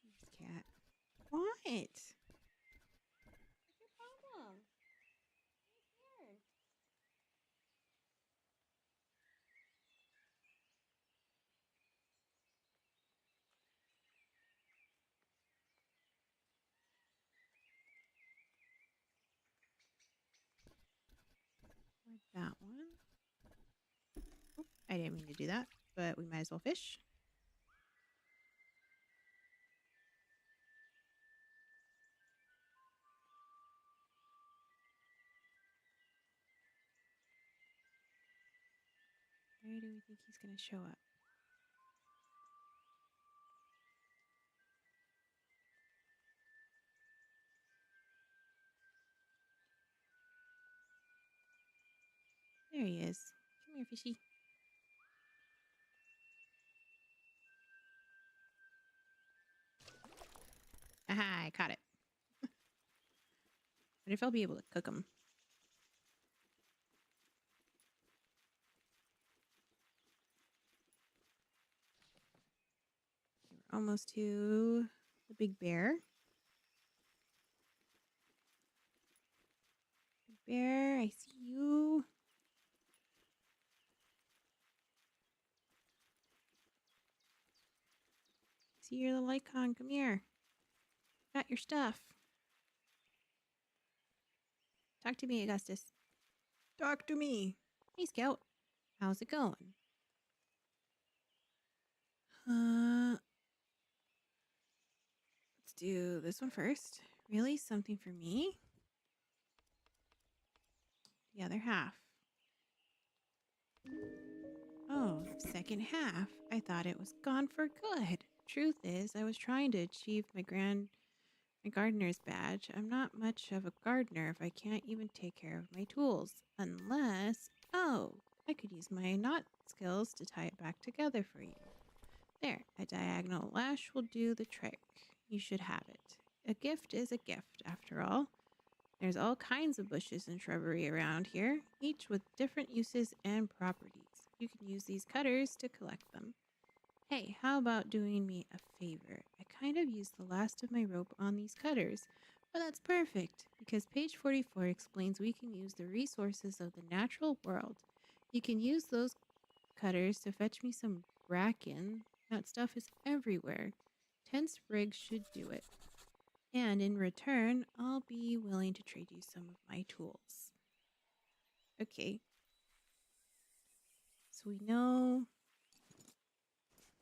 Jeez, cat. What? What's your problem? He's here. Like that one. Oh, I didn't mean to do that, but we might as well fish. Where do we think he's going to show up? There he is. Come here, fishy. Aha, I caught it. But if I'll be able to cook them. We're almost to the big bear. Big bear, I see you. See your little icon. Come here. Got your stuff. Talk to me, Augustus. Talk to me. Hey, Scout. How's it going? Let's do this one first. Really? Something for me? The other half. Oh, second half. I thought it was gone for good. Truth is, I was trying to achieve my gardener's badge. I'm not much of a gardener if I can't even take care of my tools. Unless, oh, I could use my knot skills to tie it back together for you. There, a diagonal lash will do the trick. You should have it. A gift is a gift, after all. There's all kinds of bushes and shrubbery around here, each with different uses and properties. You can use these cutters to collect them. Hey, how about doing me a favor? I kind of used the last of my rope on these cutters, but that's perfect, because page 44 explains we can use the resources of the natural world. You can use those cutters to fetch me some bracken. That stuff is everywhere. 10 sprigs should do it. And in return, I'll be willing to trade you some of my tools. Okay. So we know...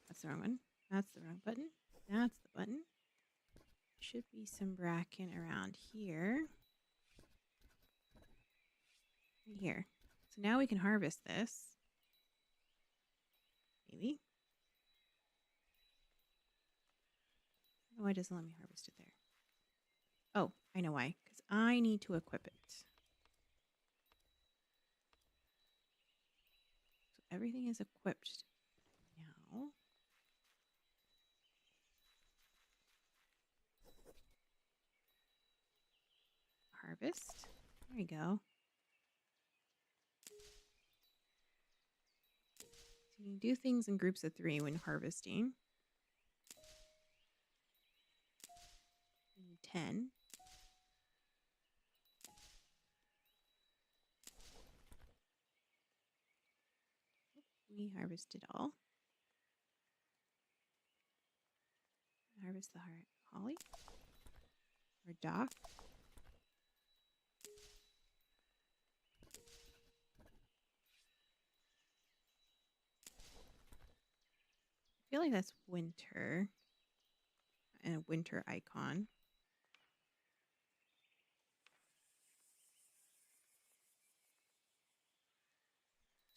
That's the wrong one. That's the wrong button. That's the button. Should be some bracken around here. Right here. So now we can harvest this. Maybe. Why doesn't let me harvest it there? Oh, I know why. Because I need to equip it. So everything is equipped now. Harvest. There we go. So you can do things in groups of 3 when harvesting. You need 10. We harvested all. harvest the holly? Or dock? I feel like that's winter. And a winter icon.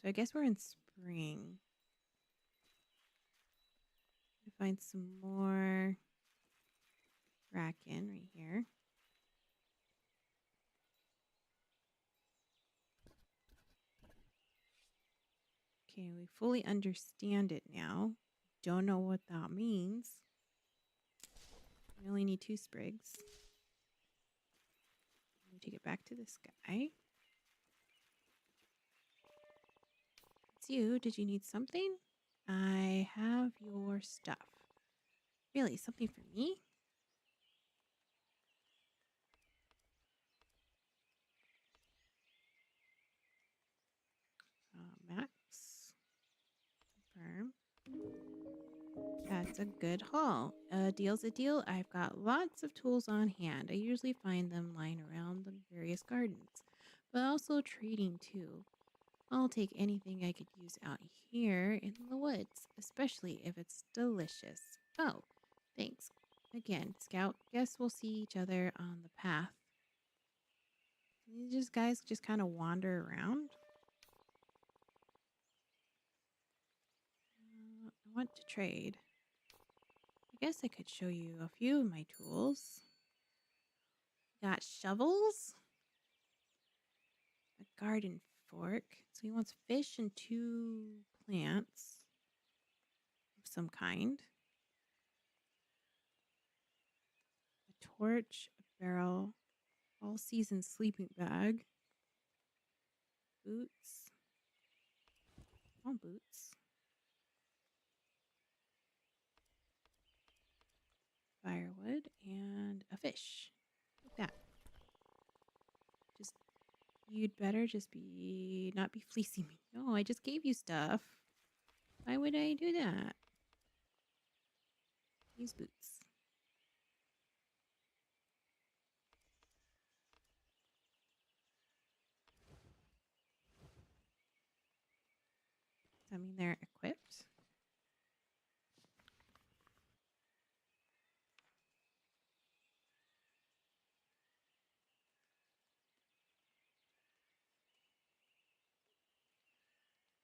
So I guess we're in spring. Find some more bracken right here. Okay, we fully understand it now. Don't know what that means. We only need 2 sprigs. Let me take it back to this guy. It's you. Did you need something? I have your stuff. Really, something for me? Max. Confirm. That's a good haul. A deal's a deal. I've got lots of tools on hand. I usually find them lying around the various gardens, but also trading too. I'll take anything I could use out here in the woods, especially if it's delicious. Oh, thanks. Again, Scout. Guess we'll see each other on the path. These guys just kind of wander around. I want to trade. I guess I could show you a few of my tools. Got shovels. A garden fork. So he wants fish and 2 plants of some kind. A torch, a barrel, all season sleeping bag. Boots. All boots. Firewood and a fish. Like that. You'd better just not be fleecing me. No, I just gave you stuff. Why would I do that? Use boots. Does that mean they're equipped?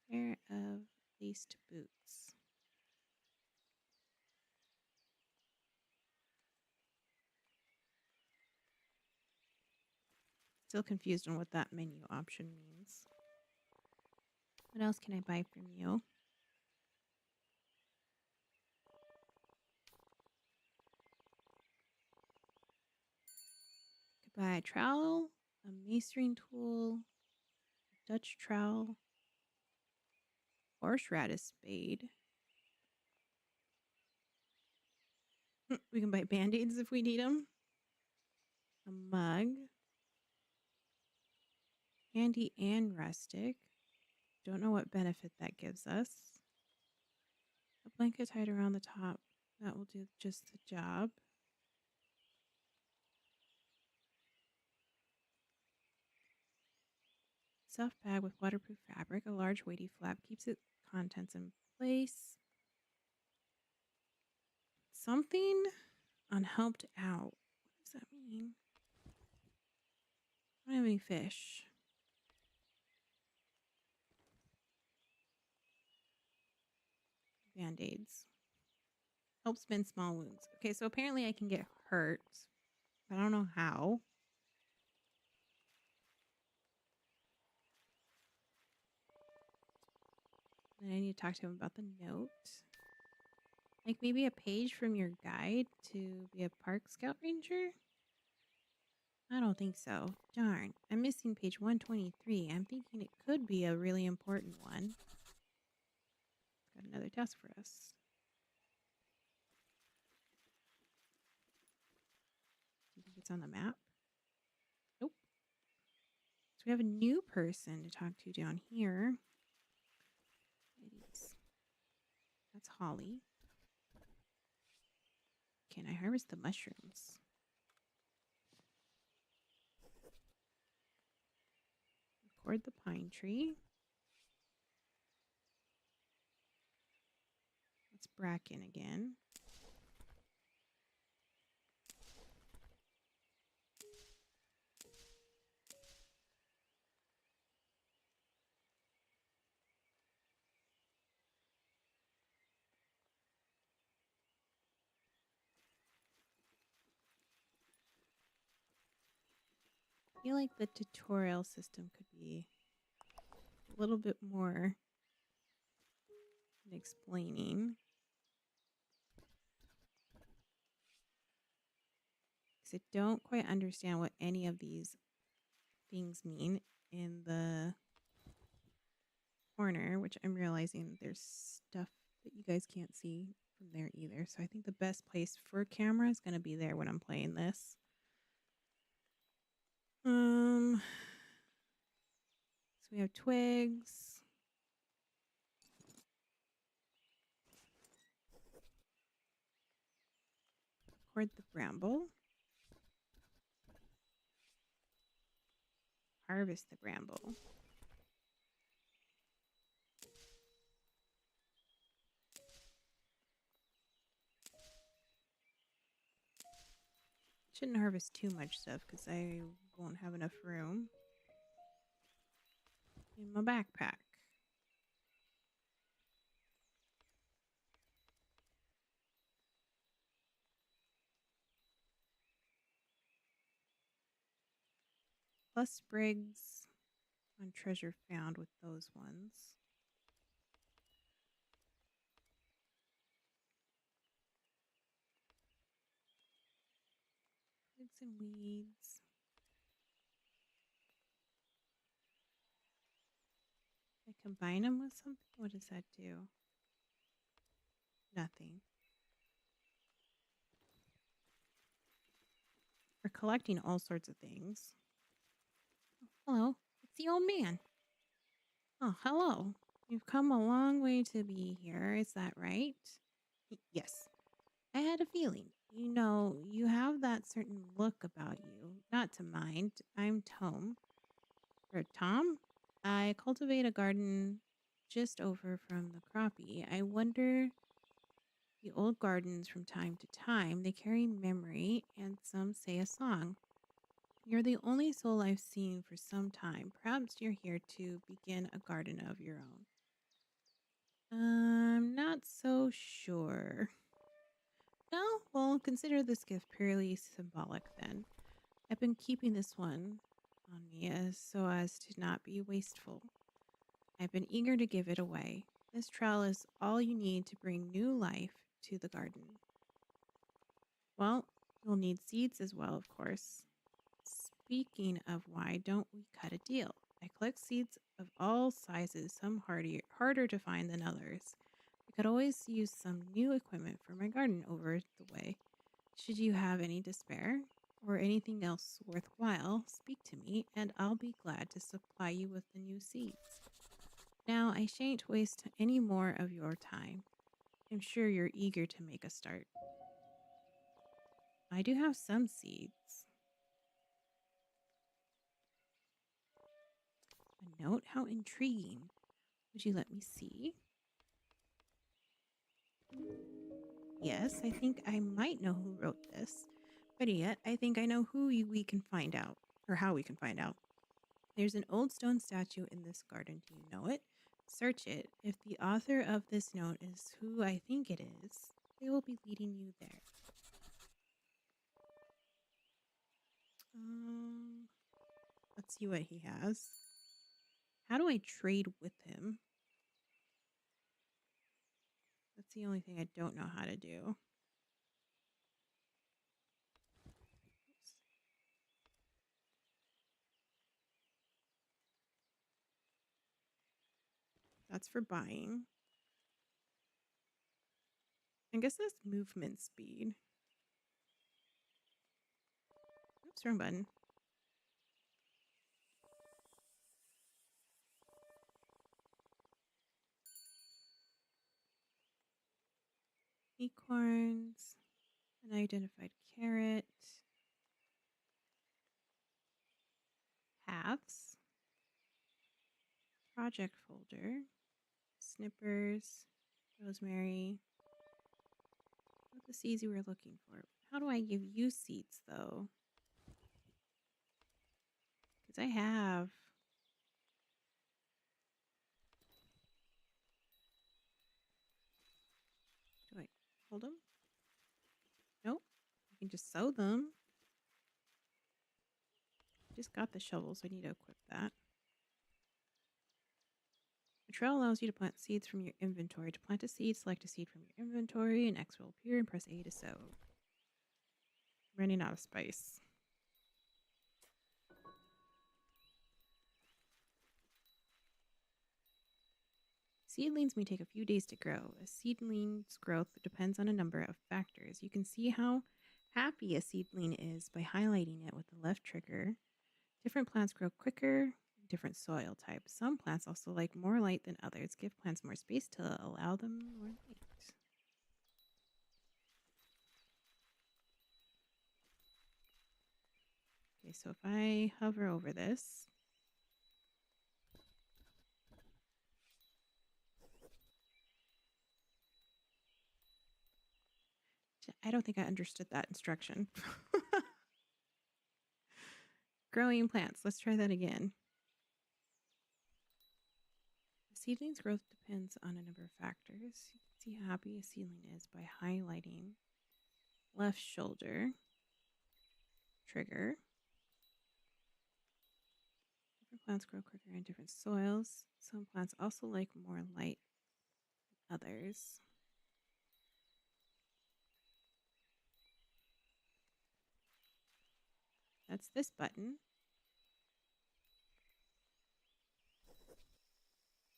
Pair of laced boots. Still confused on what that menu option means. What else can I buy from you? Could buy a trowel, a masonry tool, a Dutch trowel, horseradish spade. We can buy band-aids if we need them. A mug. Handy and rustic. Don't know what benefit that gives us. A blanket tied around the top. That will do just the job. Stuffed bag with waterproof fabric. A large weighty flap keeps its contents in place. Something unhelped out. What does that mean? I don't have any fish. Band-aids. Helps mend small wounds. Okay, so apparently I can get hurt. I don't know how. Then I need to talk to him about the note. Like maybe a page from your guide to be a park scout ranger? I don't think so. Darn, I'm missing page 123. I'm thinking it could be a really important one. Got another task for us. Do you think it's on the map? Nope. So we have a new person to talk to down here. That's Holly. can I harvest the mushrooms? Record the pine tree. Let's bracken again. I feel like the tutorial system could be a little bit more in explaining. Because I don't quite understand what any of these things mean in the corner, which I'm realizing there's stuff that you guys can't see from there either. So I think the best place for camera is going to be there when I'm playing this. So we have twigs. Record the bramble. Harvest the bramble. Shouldn't harvest too much stuff because I won't have enough room in my backpack. Plus sprigs on treasure found with those ones. Twigs and weeds. I combine them with something? What does that do? Nothing. We're collecting all sorts of things. Oh, hello, it's the old man. Oh, hello. You've come a long way to be here, is that right? Yes. I had a feeling. You know, you have that certain look about you. Not to mind. I'm Thom. Or Thom? I cultivate a garden just over from the crappie. I wonder, the old gardens from time to time, they carry memory and some say a song. You're the only soul I've seen for some time. Perhaps you're here to begin a garden of your own. I'm not so sure. No? Well, consider this gift purely symbolic then. I've been keeping this one on me so as to not be wasteful. I've been eager to give it away. This trowel is all you need to bring new life to the garden. Well, you'll need seeds as well, of course. Speaking of why don't we cut a deal? I collect seeds of all sizes, some harder to find than others. I could always use some new equipment for my garden over the way. Should you have any to spare or anything else worthwhile, speak to me and I'll be glad to supply you with the new seeds. Now, I shan't waste any more of your time. I'm sure you're eager to make a start. I do have some seeds. A note? How intriguing. Would you let me see? Yes, I think I might know who wrote this. Better yet, I think I know we can find out, or how we can find out. There's an old stone statue in this garden. Do you know it? Search it. If the author of this note is who I think it is, they will be leading you there. Let's see what he has. How do I trade with him? That's the only thing I don't know how to do. Oops. That's for buying. I guess that's movement speed. Oops, wrong button. Acorns. Unidentified carrot. Paths. Project folder. Snippers. Rosemary. Not the seeds you were looking for. How do I give you seeds, though? Because I have... Do I hold them? Nope. I can just sow them. Just got the shovel, so I need to equip that. The trail allows you to plant seeds from your inventory. To plant a seed, select a seed from your inventory. An X will appear and press A to sow. I'm running out of spice. Seedlings may take a few days to grow. A seedling's growth depends on a number of factors. You can see how happy a seedling is by highlighting it with the left trigger. Different plants grow quicker, different soil types. Some plants also like more light than others. Give plants more space to allow them more light. Okay, so if I hover over this, I don't think I understood that instruction. Growing plants. Let's try that again. A seedling's growth depends on a number of factors. You can see how happy a seedling is by highlighting left shoulder trigger. Different plants grow quicker in different soils. Some plants also like more light than others. That's this button.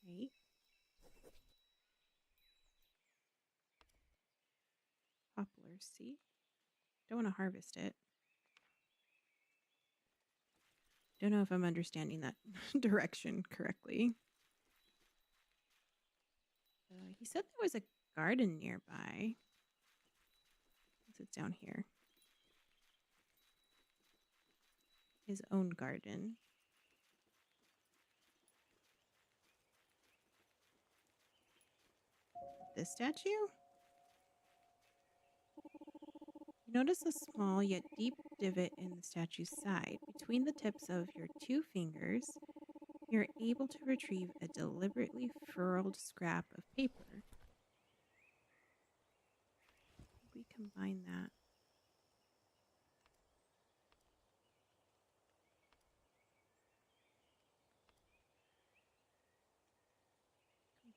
Right. Poplar seed. Don't want to harvest it. Don't know if I'm understanding that direction correctly. He said there was a garden nearby. It's down here. His own garden. This statue? You notice a small yet deep divot in the statue's side. Between the tips of your two fingers, you're able to retrieve a deliberately furrowed scrap of paper. We combine that.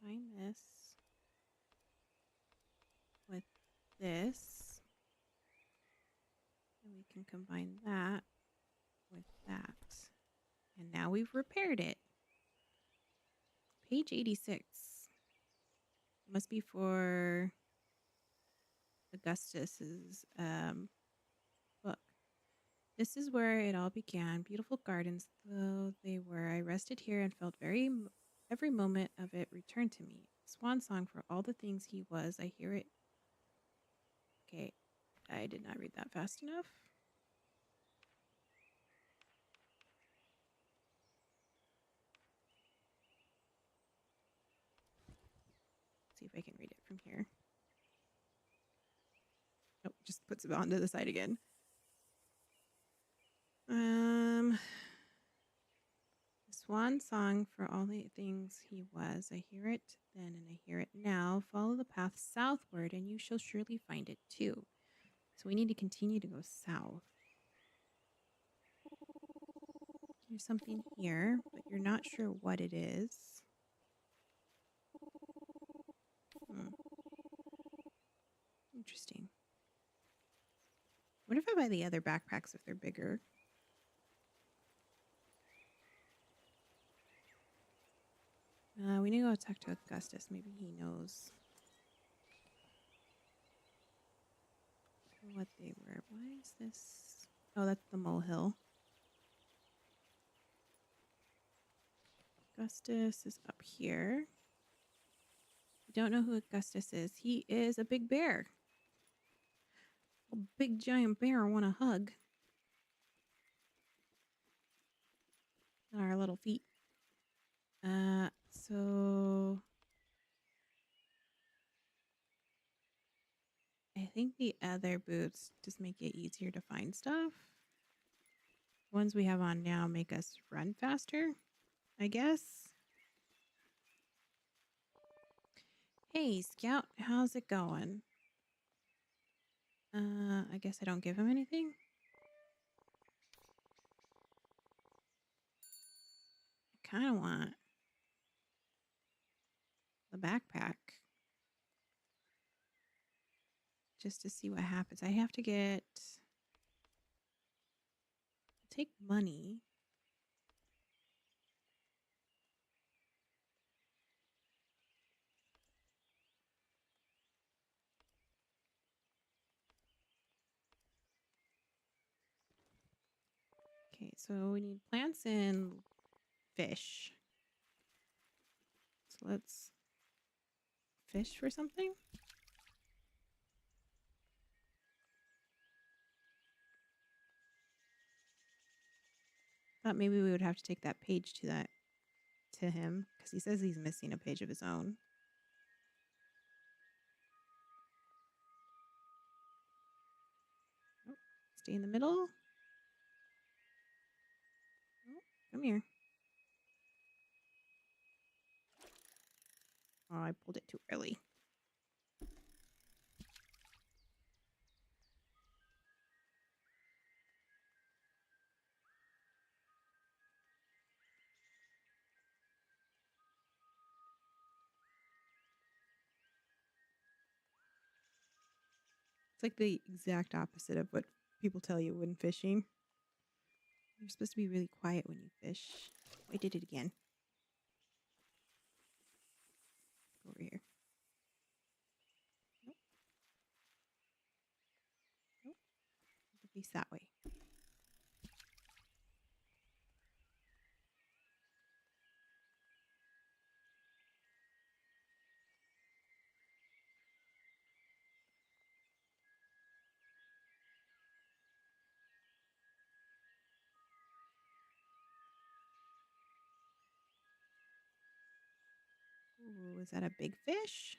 Combine this with this. And we can combine that with that. And now we've repaired it. Page 86. Must be for Augustus's book. This is where it all began. Beautiful gardens, though they were. I rested here and felt every moment of it returned to me. Swan song for all the things he was. I hear it. Okay, I did not read that fast enough. Let's see if I can read it from here. Nope, just puts it onto the side again. Swan song for all the things he was. I hear it then and I hear it now. Follow the path southward and you shall surely find it too. So we need to continue to go south. There's something here, but you're not sure what it is. Interesting. What if I buy the other backpacks if they're bigger? We need to go talk to Augustus. Maybe he knows what they were. Why is this? Oh, that's the molehill. Augustus is up here. I don't know who Augustus is. He is a big bear. A big giant bear want a hug. Our little feet. So I think the other boots just make it easier to find stuff. Ones we have on now make us run faster, I guess. Hey, Scout, how's it going? I guess I don't give him anything. I kind of want the backpack just to see what happens. I have to take money. Okay, so we need plants and fish. So let's fish for something. Thought maybe we would have to take that page to him because he says he's missing a page of his own. Oh, stay in the middle. Oh, come here. Oh, I pulled it too early. It's like the exact opposite of what people tell you when fishing. You're supposed to be really quiet when you fish. Oh, I did it again. Go over here. Nope. Nope. Face that way. Ooh, is that a big fish?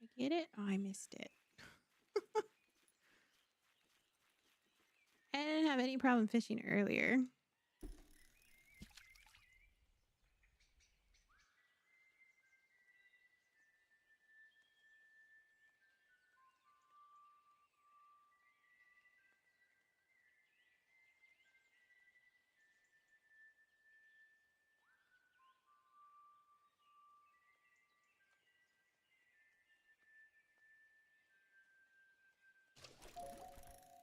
I get it? Oh, I missed it. I didn't have any problem fishing earlier.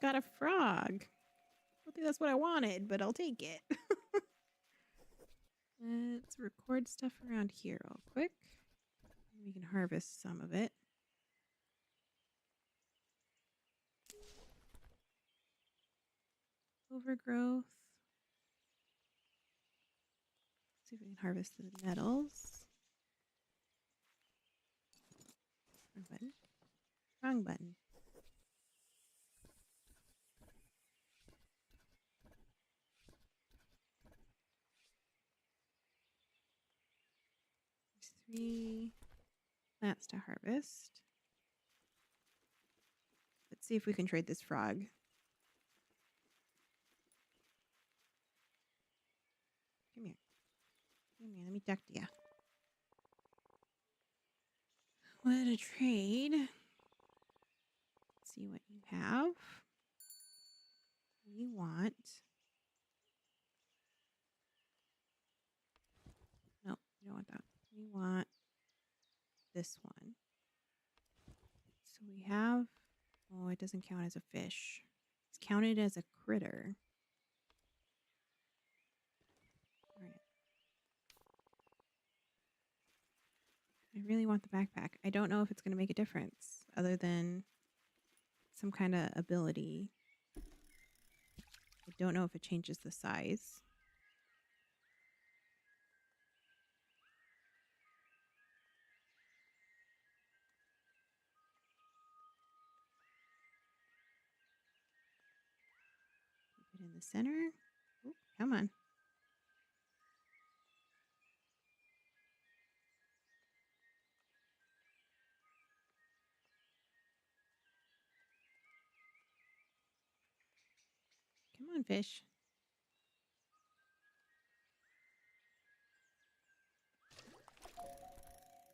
Got a frog. I don't think that's what I wanted, but I'll take it. Let's record stuff around here real quick. We can harvest some of it. Overgrowth. See if we can harvest the metals. Wrong button. Wrong button. There's 3 plants to harvest. Let's see if we can trade this frog. Come here. Come here. Let me talk to you. What a trade. Let's see what you have. We want. No, we don't want that. We want this one. So we have. Oh, it doesn't count as a fish. It's counted as a critter. All right. I really want the backpack. I don't know if it's going to make a difference other than some kind of ability. I don't know if it changes the size. in the center. Ooh, come on. Come on, fish.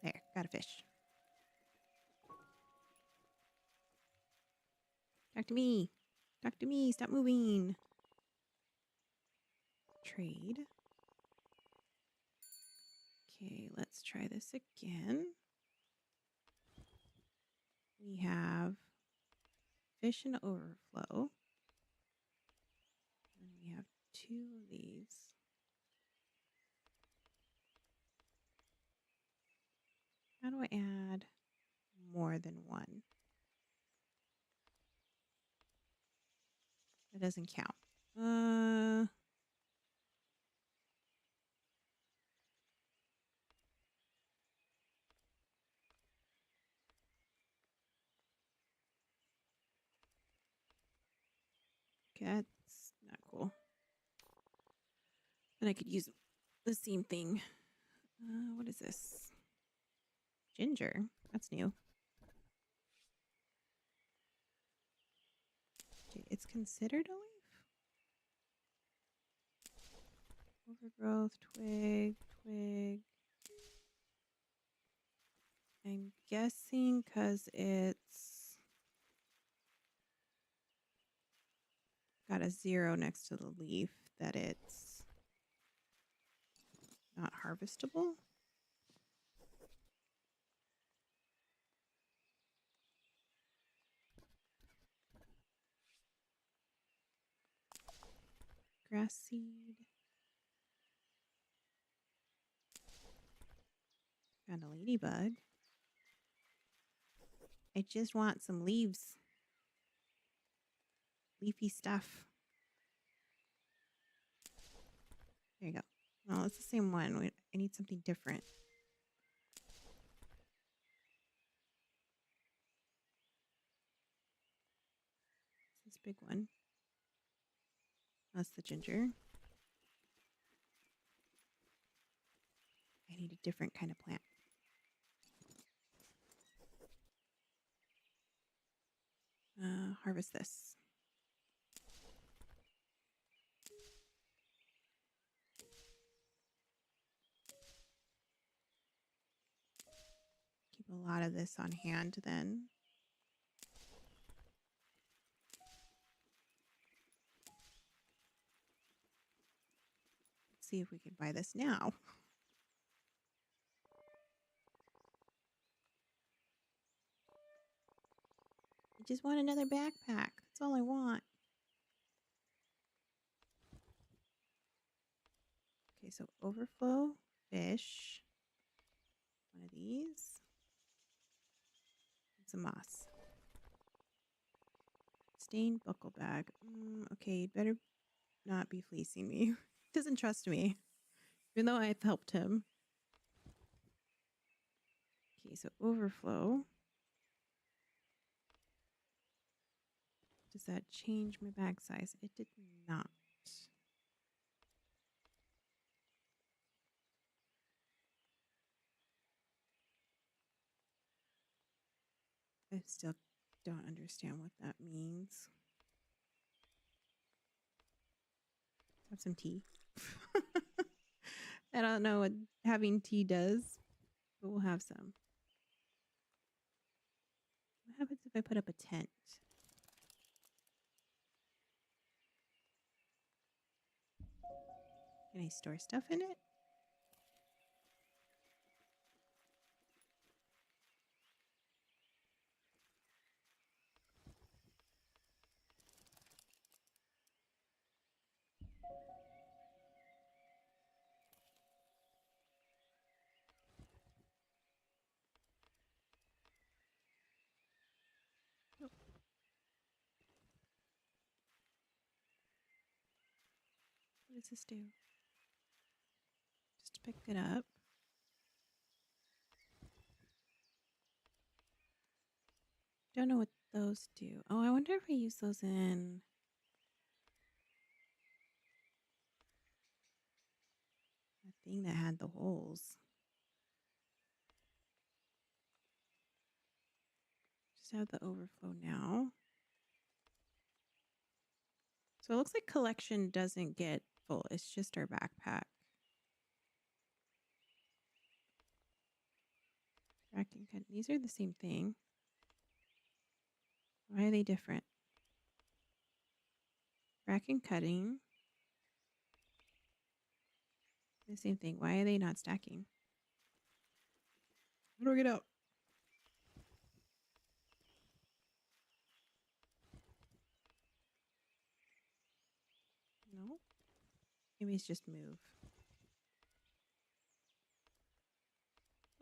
There, got a fish. Talk to me. Talk to me. Stop moving. Trade. Okay, let's try this again. We have fish and overflow. And we have 2 of these. How do I add more than 1? That doesn't count. Okay, that's not cool. Then I could use the same thing. What is this? Ginger. That's new. Okay, it's considered a leaf. Overgrowth, twig. I'm guessing because it's got a 0 next to the leaf that it's not harvestable. Grass seed. Found a ladybug. I just want some leaves. Leafy stuff. There you go. No, it's the same one. I need something different. This big one. That's the ginger. I need a different kind of plant. Harvest this. Keep a lot of this on hand then. Let's see if we can buy this now. I just want another backpack. That's all I want. Okay, so overflow, fish. One of these. And some moss. Stained buckle bag. Okay, you'd better not be fleecing me. He doesn't trust me, even though I've helped him. Okay, so overflow. Does that change my bag size? It did not. I still don't understand what that means. Have some tea. I don't know what having tea does, but we'll have some. What happens if I put up a tent? Can I store stuff in it? Oh. What does this do? Just pick it up. Don't know what those do. Oh, I wonder if I use those in thing that had the holes. Just have the overflow now. So it looks like collection doesn't get full. It's just our backpack. Rack and cut. These are the same thing. Why are they different? Rack and cutting. The same thing. Why are they not stacking? How do I get out? No. Maybe it's just move.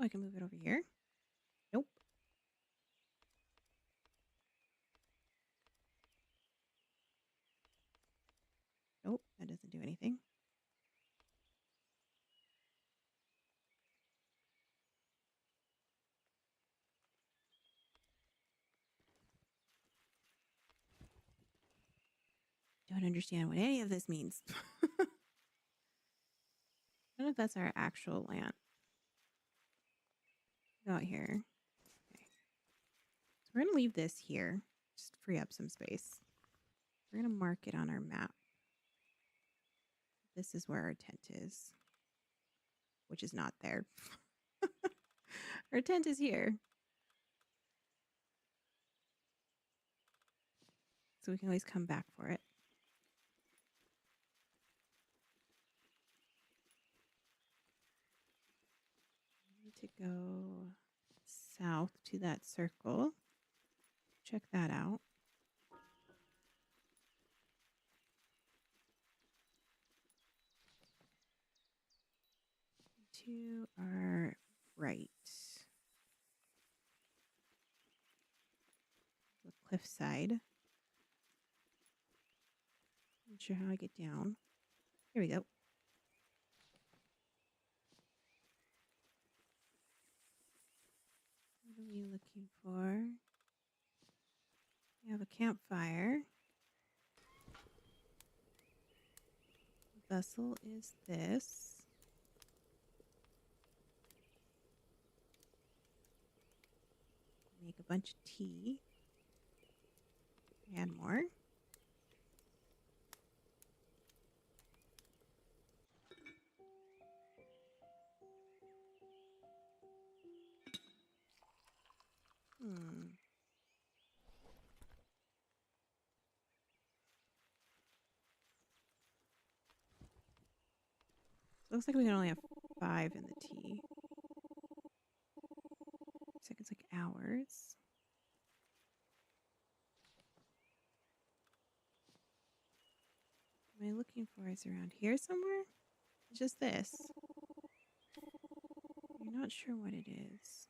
Oh, I can move it over here. Nope. Nope, that doesn't do anything. Don't understand what any of this means. I don't know if that's our actual land. Go out here. Okay. So we're going to leave this here. Just free up some space. We're going to mark it on our map. This is where our tent is. Which is not there. Our tent is here. So we can always come back for it. We need to go south to that circle. Check that out. To our right. The cliffside. Not sure how I get down. Here we go. What are we looking for? We have a campfire. The vessel is this. Make a bunch of tea. And more. Looks like we can only have 5 in the tea. Looks like it's like hours. Am I looking for is around here somewhere? It's just this. I'm not sure what it is.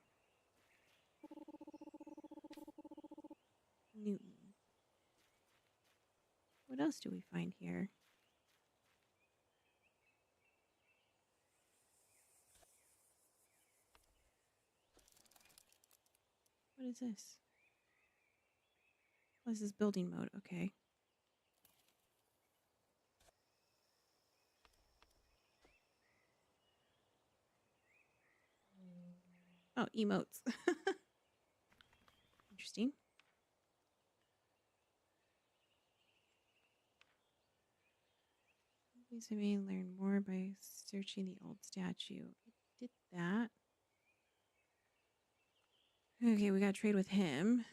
Newton. What else do we find here? What is this? Oh, this is building mode. Okay. Oh, emotes. Interesting. Please I may learn more by searching the old statue. I did that. Okay, we got to trade with him.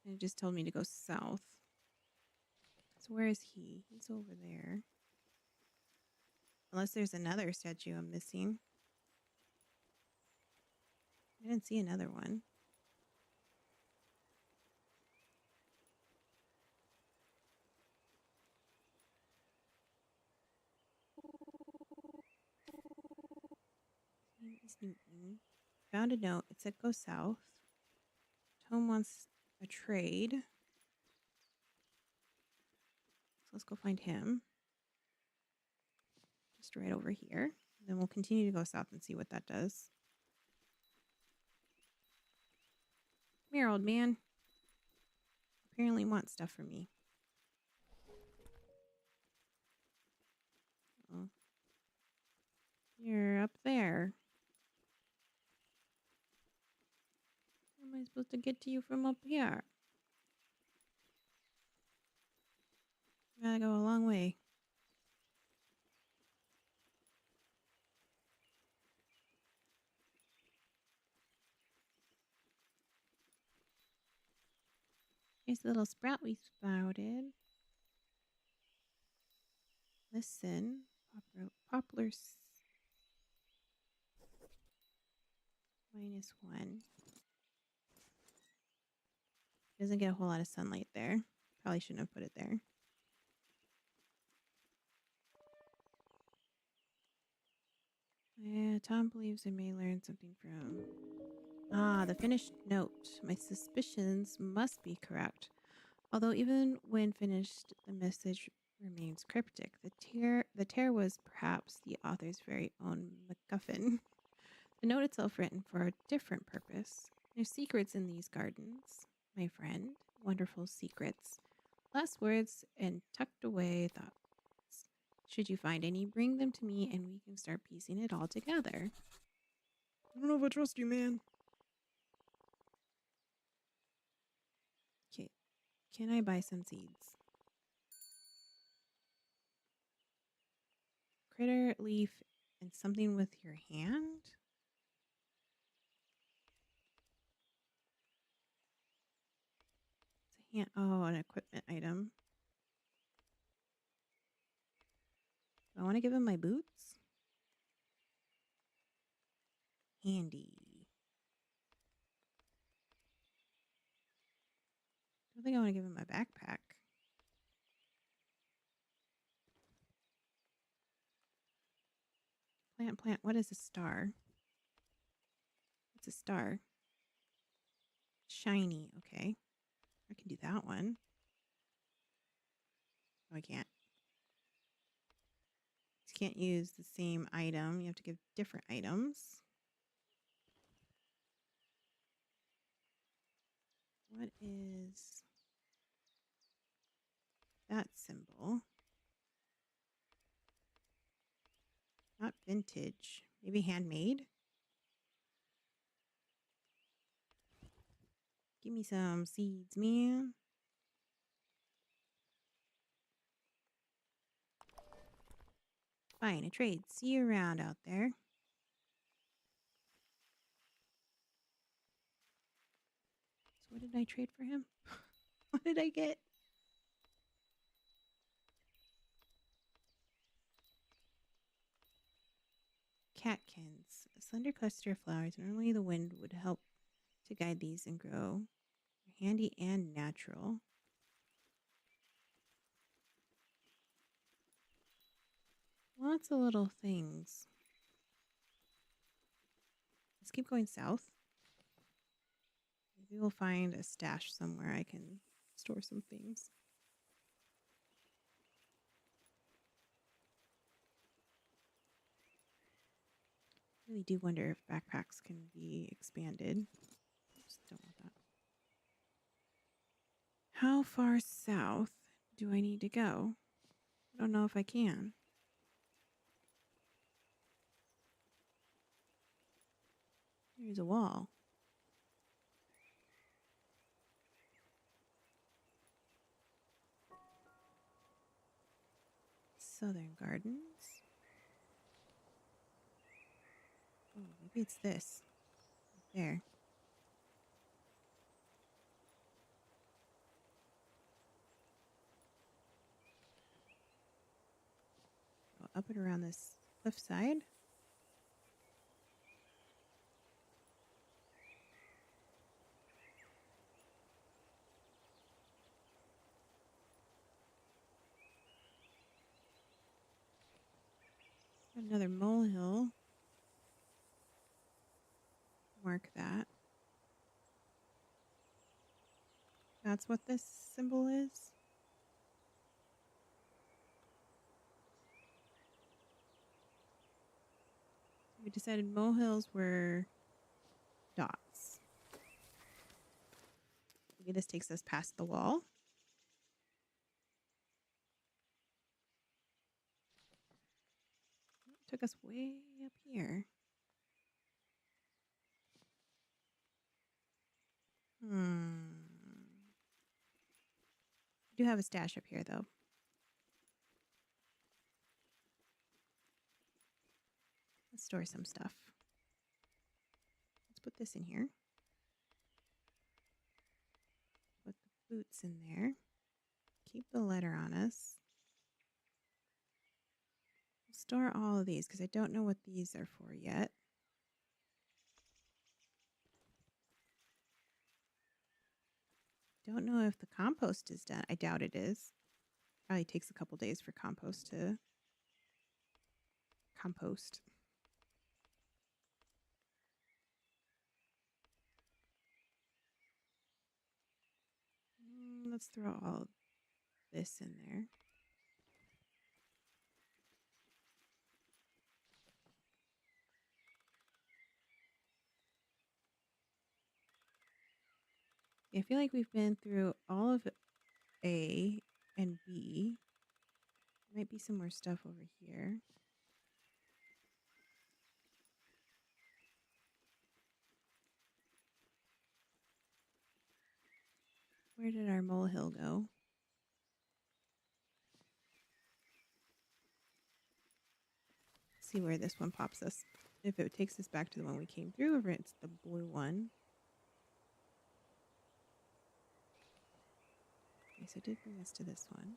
And it just told me to go south. So where is he? He's over there. Unless there's another statue I'm missing. I didn't see another one. Found a note. It said go south. Thom wants a trade. So let's go find him. Just right over here. Then we'll continue to go south and see what that does. Come here, old man. apparently want stuff from me. Oh. You're up there. How am I supposed to get to you from up here? Gotta go a long way. Here's the little sprout we sprouted. Listen. Poplars. -1. Doesn't get a whole lot of sunlight there. Probably shouldn't have put it there. Yeah, Thom believes I may learn something from... Ah, the finished note. My suspicions must be correct. Although even when finished, the message remains cryptic. The tear was perhaps the author's very own MacGuffin. The note itself written for a different purpose. There's secrets in these gardens, my friend. Wonderful secrets. Last words and tucked away thoughts. Should you find any, bring them to me and we can start piecing it all together. I don't know if I trust you, man. Okay, can I buy some seeds? Critter, leaf, and something with your hand? It's a hand. Oh, an equipment item. Do I want to give him my boots? Handy. I don't think I want to give him my backpack. Plant. What is a star? What's a star? Shiny. Okay. I can do that one. No, I can't. You can't use the same item. You have to give different items. What is that symbol? Not vintage. Maybe handmade? Give me some seeds, man. Fine, a trade. See you around out there. So what did I trade for him? What did I get? Catkins. A slender cluster of flowers. Normally the wind would help to guide these and grow. Handy and natural. Lots of little things. Let's keep going south. Maybe we'll find a stash somewhere I can store some things. Really do wonder if backpacks can be expanded. Just don't want that. How far south do I need to go? I don't know if I can. There's a wall. Southern Gardens. Oh, maybe it's this. Right there. Go up and around this cliffside. Got another molehill. Mark that. That's what this symbol is. We decided molehills were dots. Maybe this takes us past the wall. took us way up here. I do have a stash up here, though. Let's store some stuff. Let's put this in here. Put the boots in there. Keep the letter on us. Store all of these because I don't know what these are for yet. Don't know if the compost is done. I doubt it is. Probably takes a couple days for compost to compost. Let's throw all this in there. I feel like we've been through all of A and B. Might be some more stuff over here. Where did our molehill go? Let's see where this one pops us. If it takes us back to the one we came through, or if it's the blue one. Okay, so it did bring us to this one.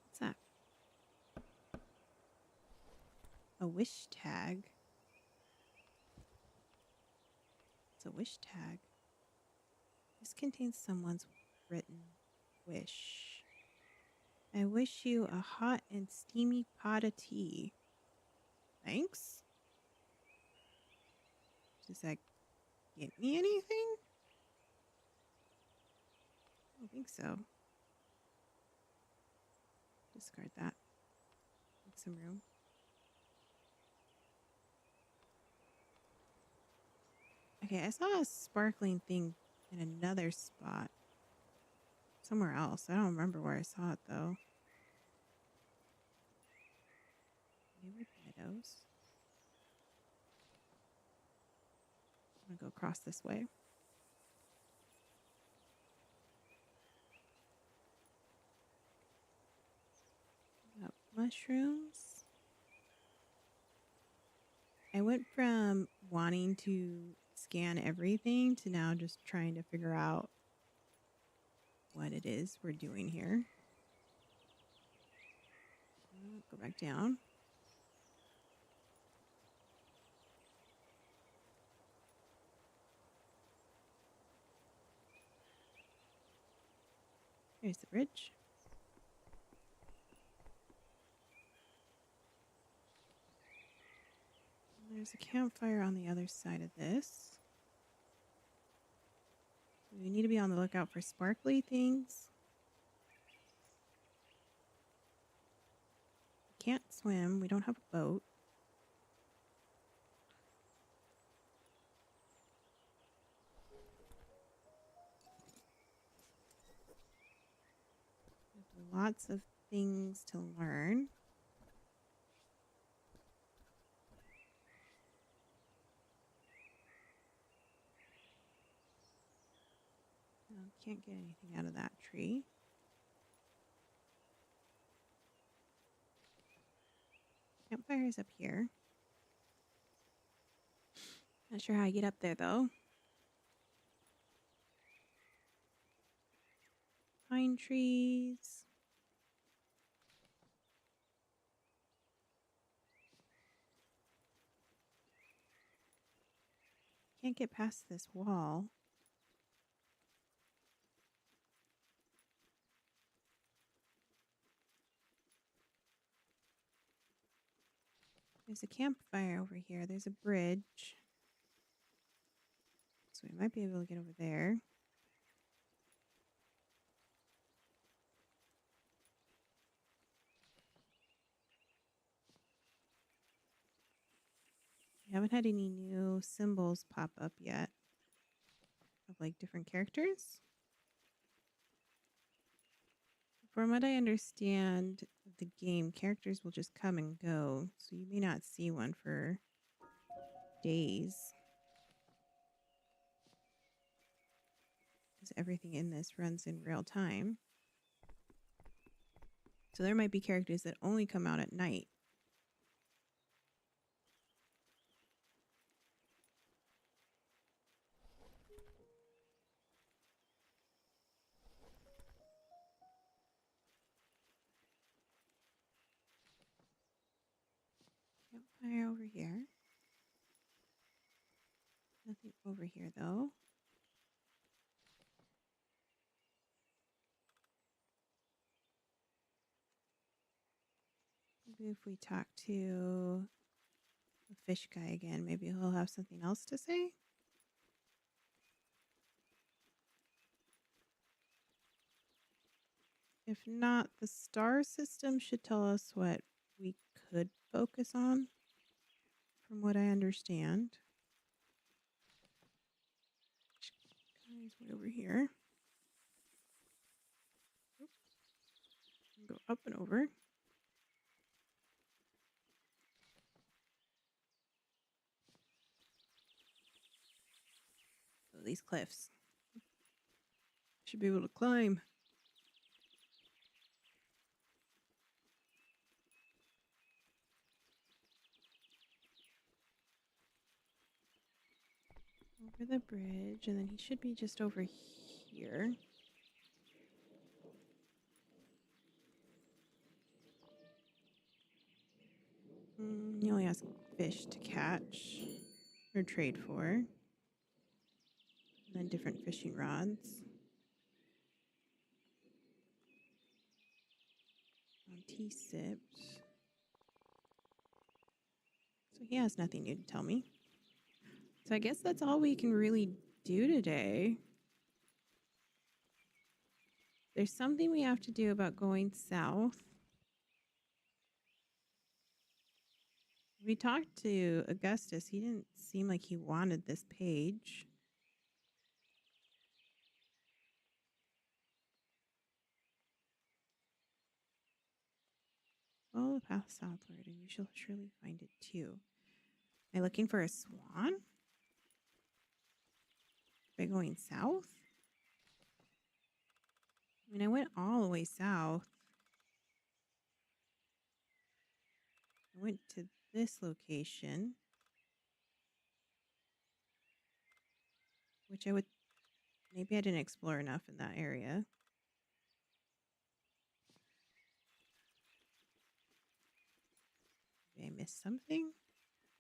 What's that? A wish tag. It's a wish tag. This contains someone's written wish. I wish you a hot and steamy pot of tea. Thanks. Does that get me anything? I don't think so. Discard that. Make some room. Okay, I saw a sparkling thing in another spot. Somewhere else. I don't remember where I saw it, though. Maybe meadows. I'm going to go across this way. Got mushrooms. I went from wanting to scan everything to now just trying to figure out what it is we're doing here. Go back down. There's the bridge. And there's a campfire on the other side of this. We need to be on the lookout for sparkly things. We can't swim. We don't have a boat. Lots of things to learn. Can't get anything out of that tree. Campfire is up here. Not sure how I get up there, though. Pine trees. Can't get past this wall. There's a campfire over here. There's a bridge. So we might be able to get over there. We haven't had any new symbols pop up yet of like different characters. from what I understand, the game characters will just come and go, so you may not see one for days. Because everything in this runs in real time. So there might be characters that only come out at night. Campfire over here. Nothing over here though. Maybe if we talk to the fish guy again, maybe he'll have something else to say. If not, the star system should tell us what we could focus on, from what I understand. Guys, way over here. Go up and over. So these cliffs. Should be able to climb. Over the bridge, and then he should be just over here. He only has fish to catch or trade for. And then different fishing rods. T-sips. So he has nothing new to tell me. So I guess that's all we can really do today. There's something we have to do about going south. We talked to Augustus. He didn't seem like he wanted this page. Follow the path southward and you shall surely find it too. Am I looking for a swan? Am I going south? I mean, I went all the way south. I went to this location, which maybe I didn't explore enough in that area. Maybe I missed something?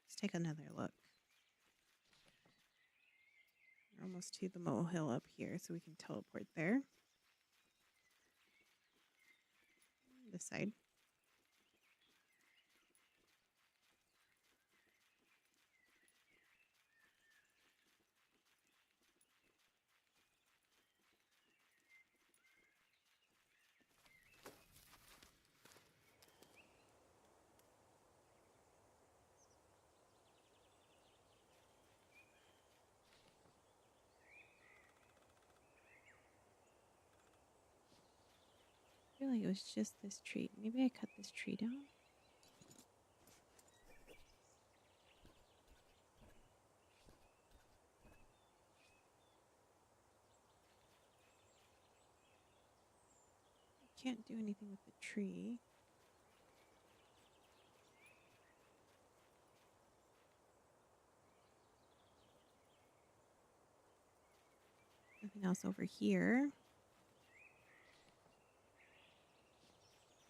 Let's take another look. We're almost to the molehill up here, so we can teleport there. This side. I feel like it was just this tree. Maybe I cut this tree down. I can't do anything with the tree. Nothing else over here.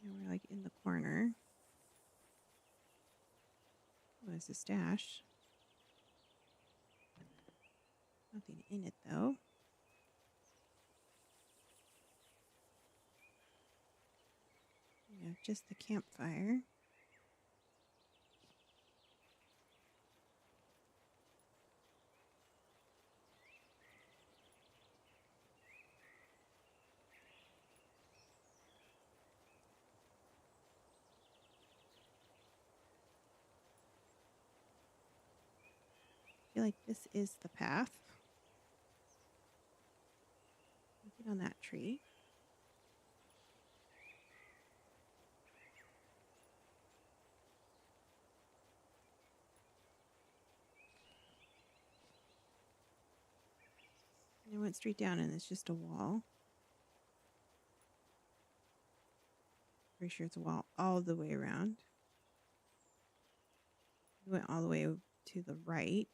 Now we're like in the corner. Oh, there's a stash. Nothing in it though. We have just the campfire. I feel like this is the path. Nothing on that tree. went straight down and it's just a wall. Pretty sure it's a wall all the way around. We went all the way to the right.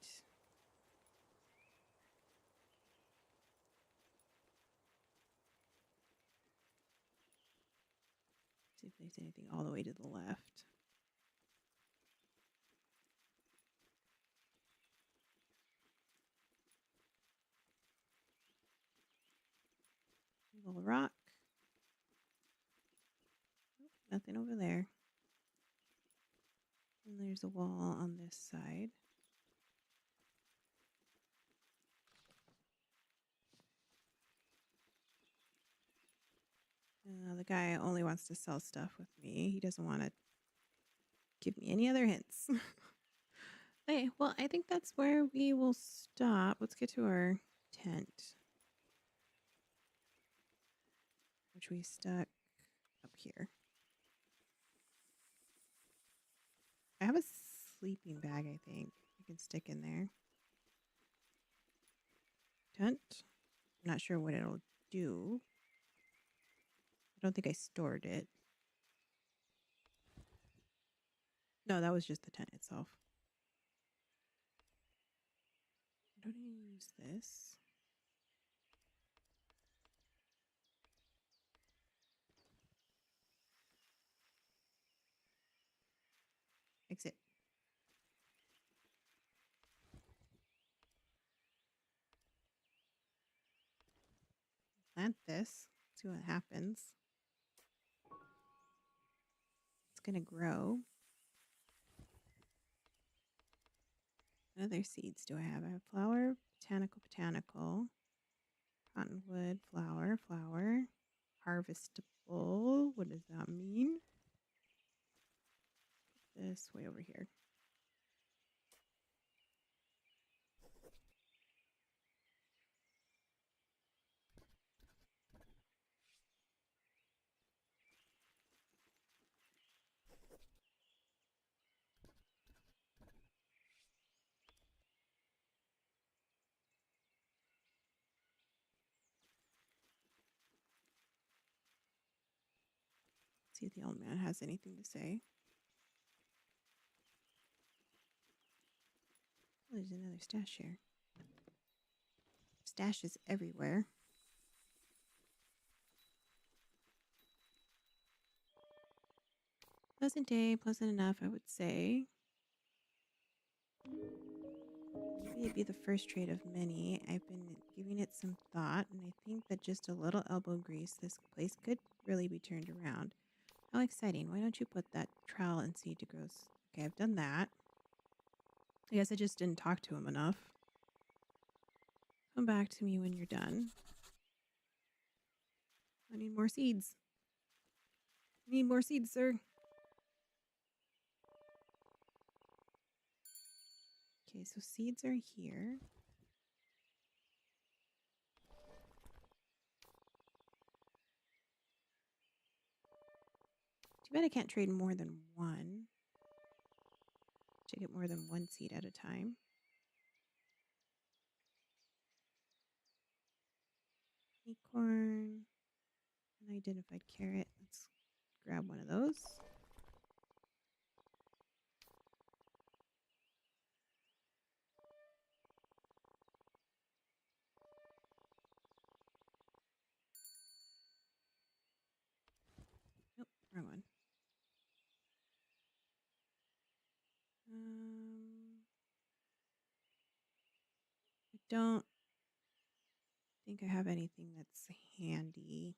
See if there's anything all the way to the left. A little rock. Oh, nothing over there. And there's a wall on this side. The guy only wants to sell stuff with me. He doesn't want to give me any other hints. Okay, well, I think that's where we will stop. Let's get to our tent, which we stuck up here. I have a sleeping bag, I think. I can stick in there. Tent. I'm not sure what it'll do. I don't think I stored it. No, that was just the tent itself. I don't even use this. Exit. Plant this. See what happens. It's going to grow. What other seeds do I have? I have flower, botanical, cottonwood, flower, harvestable. What does that mean? Put this way over here. See if the old man has anything to say. Oh, there's another stash here. Stashes everywhere. Pleasant day, pleasant enough, I would say. Maybe it'd be the first trade of many. I've been giving it some thought, and I think that just a little elbow grease, this place could really be turned around. How exciting. Why don't you put that trowel and seed to grow? Okay, I've done that. I guess I just didn't talk to him enough. Come back to me when you're done. I need more seeds. I need more seeds, sir. Okay, so seeds are here. Too bad I can't trade more than one. To get more than one seed at a time. Acorn. Unidentified carrot. Let's grab one of those. Nope, wrong one. I don't think I have anything that's handy.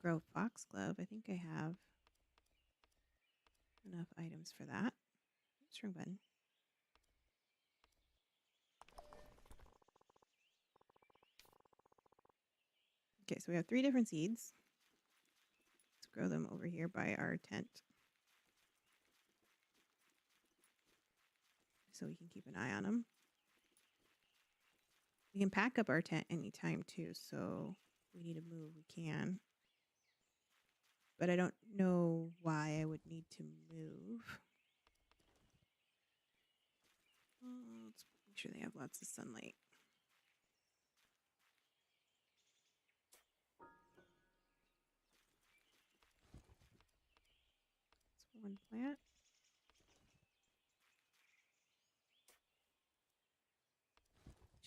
Grow foxglove. I think I have enough items for that. Oops, wrong button. Okay, so we have 3 different seeds. Let's grow them over here by our tent. So we can keep an eye on them. We can pack up our tent anytime too, so if we need to move, we can. But I don't know why I would need to move. Let's make sure they have lots of sunlight. One plant.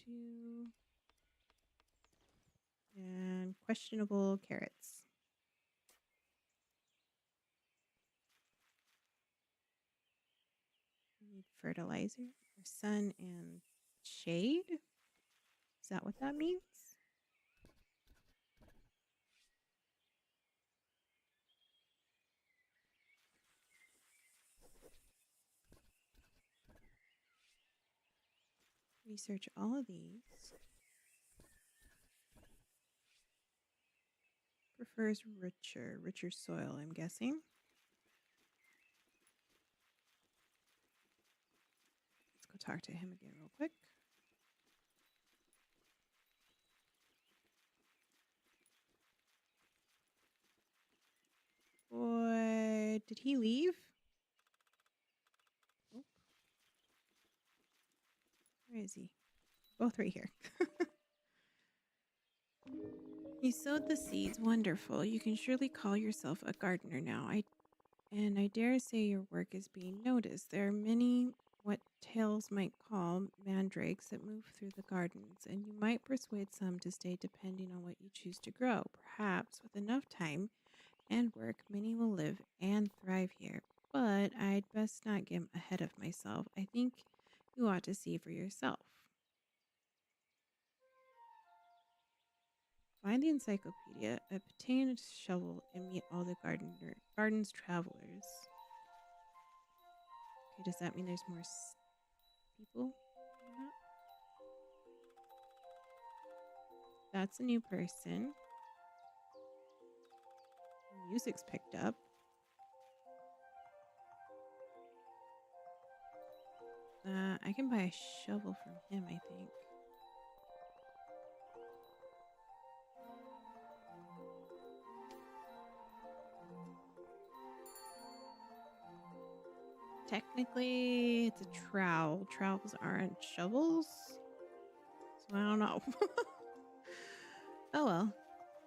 Two. And questionable carrots. We need fertilizer for sun and shade. Is that what that means? Research all of these. Prefers richer soil, I'm guessing. Let's go talk to him again real quick. Boy, did he leave? Oh. Where is he? Both right here. You sowed the seeds. Wonderful. You can surely call yourself a gardener now. I dare say your work is being noticed. There are many what tales might call mandrakes that move through the gardens, and you might persuade some to stay depending on what you choose to grow. Perhaps with enough time and work, many will live and thrive here. But I'd best not get ahead of myself. I think you ought to see for yourself. Find the encyclopedia, obtain a shovel, and meet all the garden's travelers. Okay, does that mean there's more people? That's a new person. The music's picked up. I can buy a shovel from him, I think. Technically, it's a trowel. Trowels aren't shovels. So I don't know. Oh well.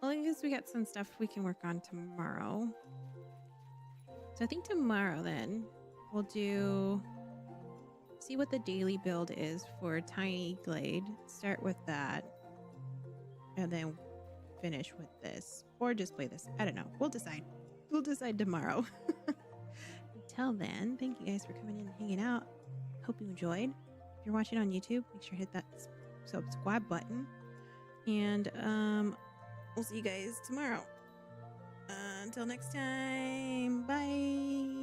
Well, I guess we got some stuff we can work on tomorrow. So I think tomorrow then we'll see what the daily build is for Tiny Glade. Start with that. And then finish with this. Or just play this. I don't know. We'll decide. We'll decide tomorrow. Until then, thank you guys for coming in and hanging out. Hope you enjoyed. If you're watching on YouTube, make sure to hit that subscribe button. And we'll see you guys tomorrow. Until next time, bye.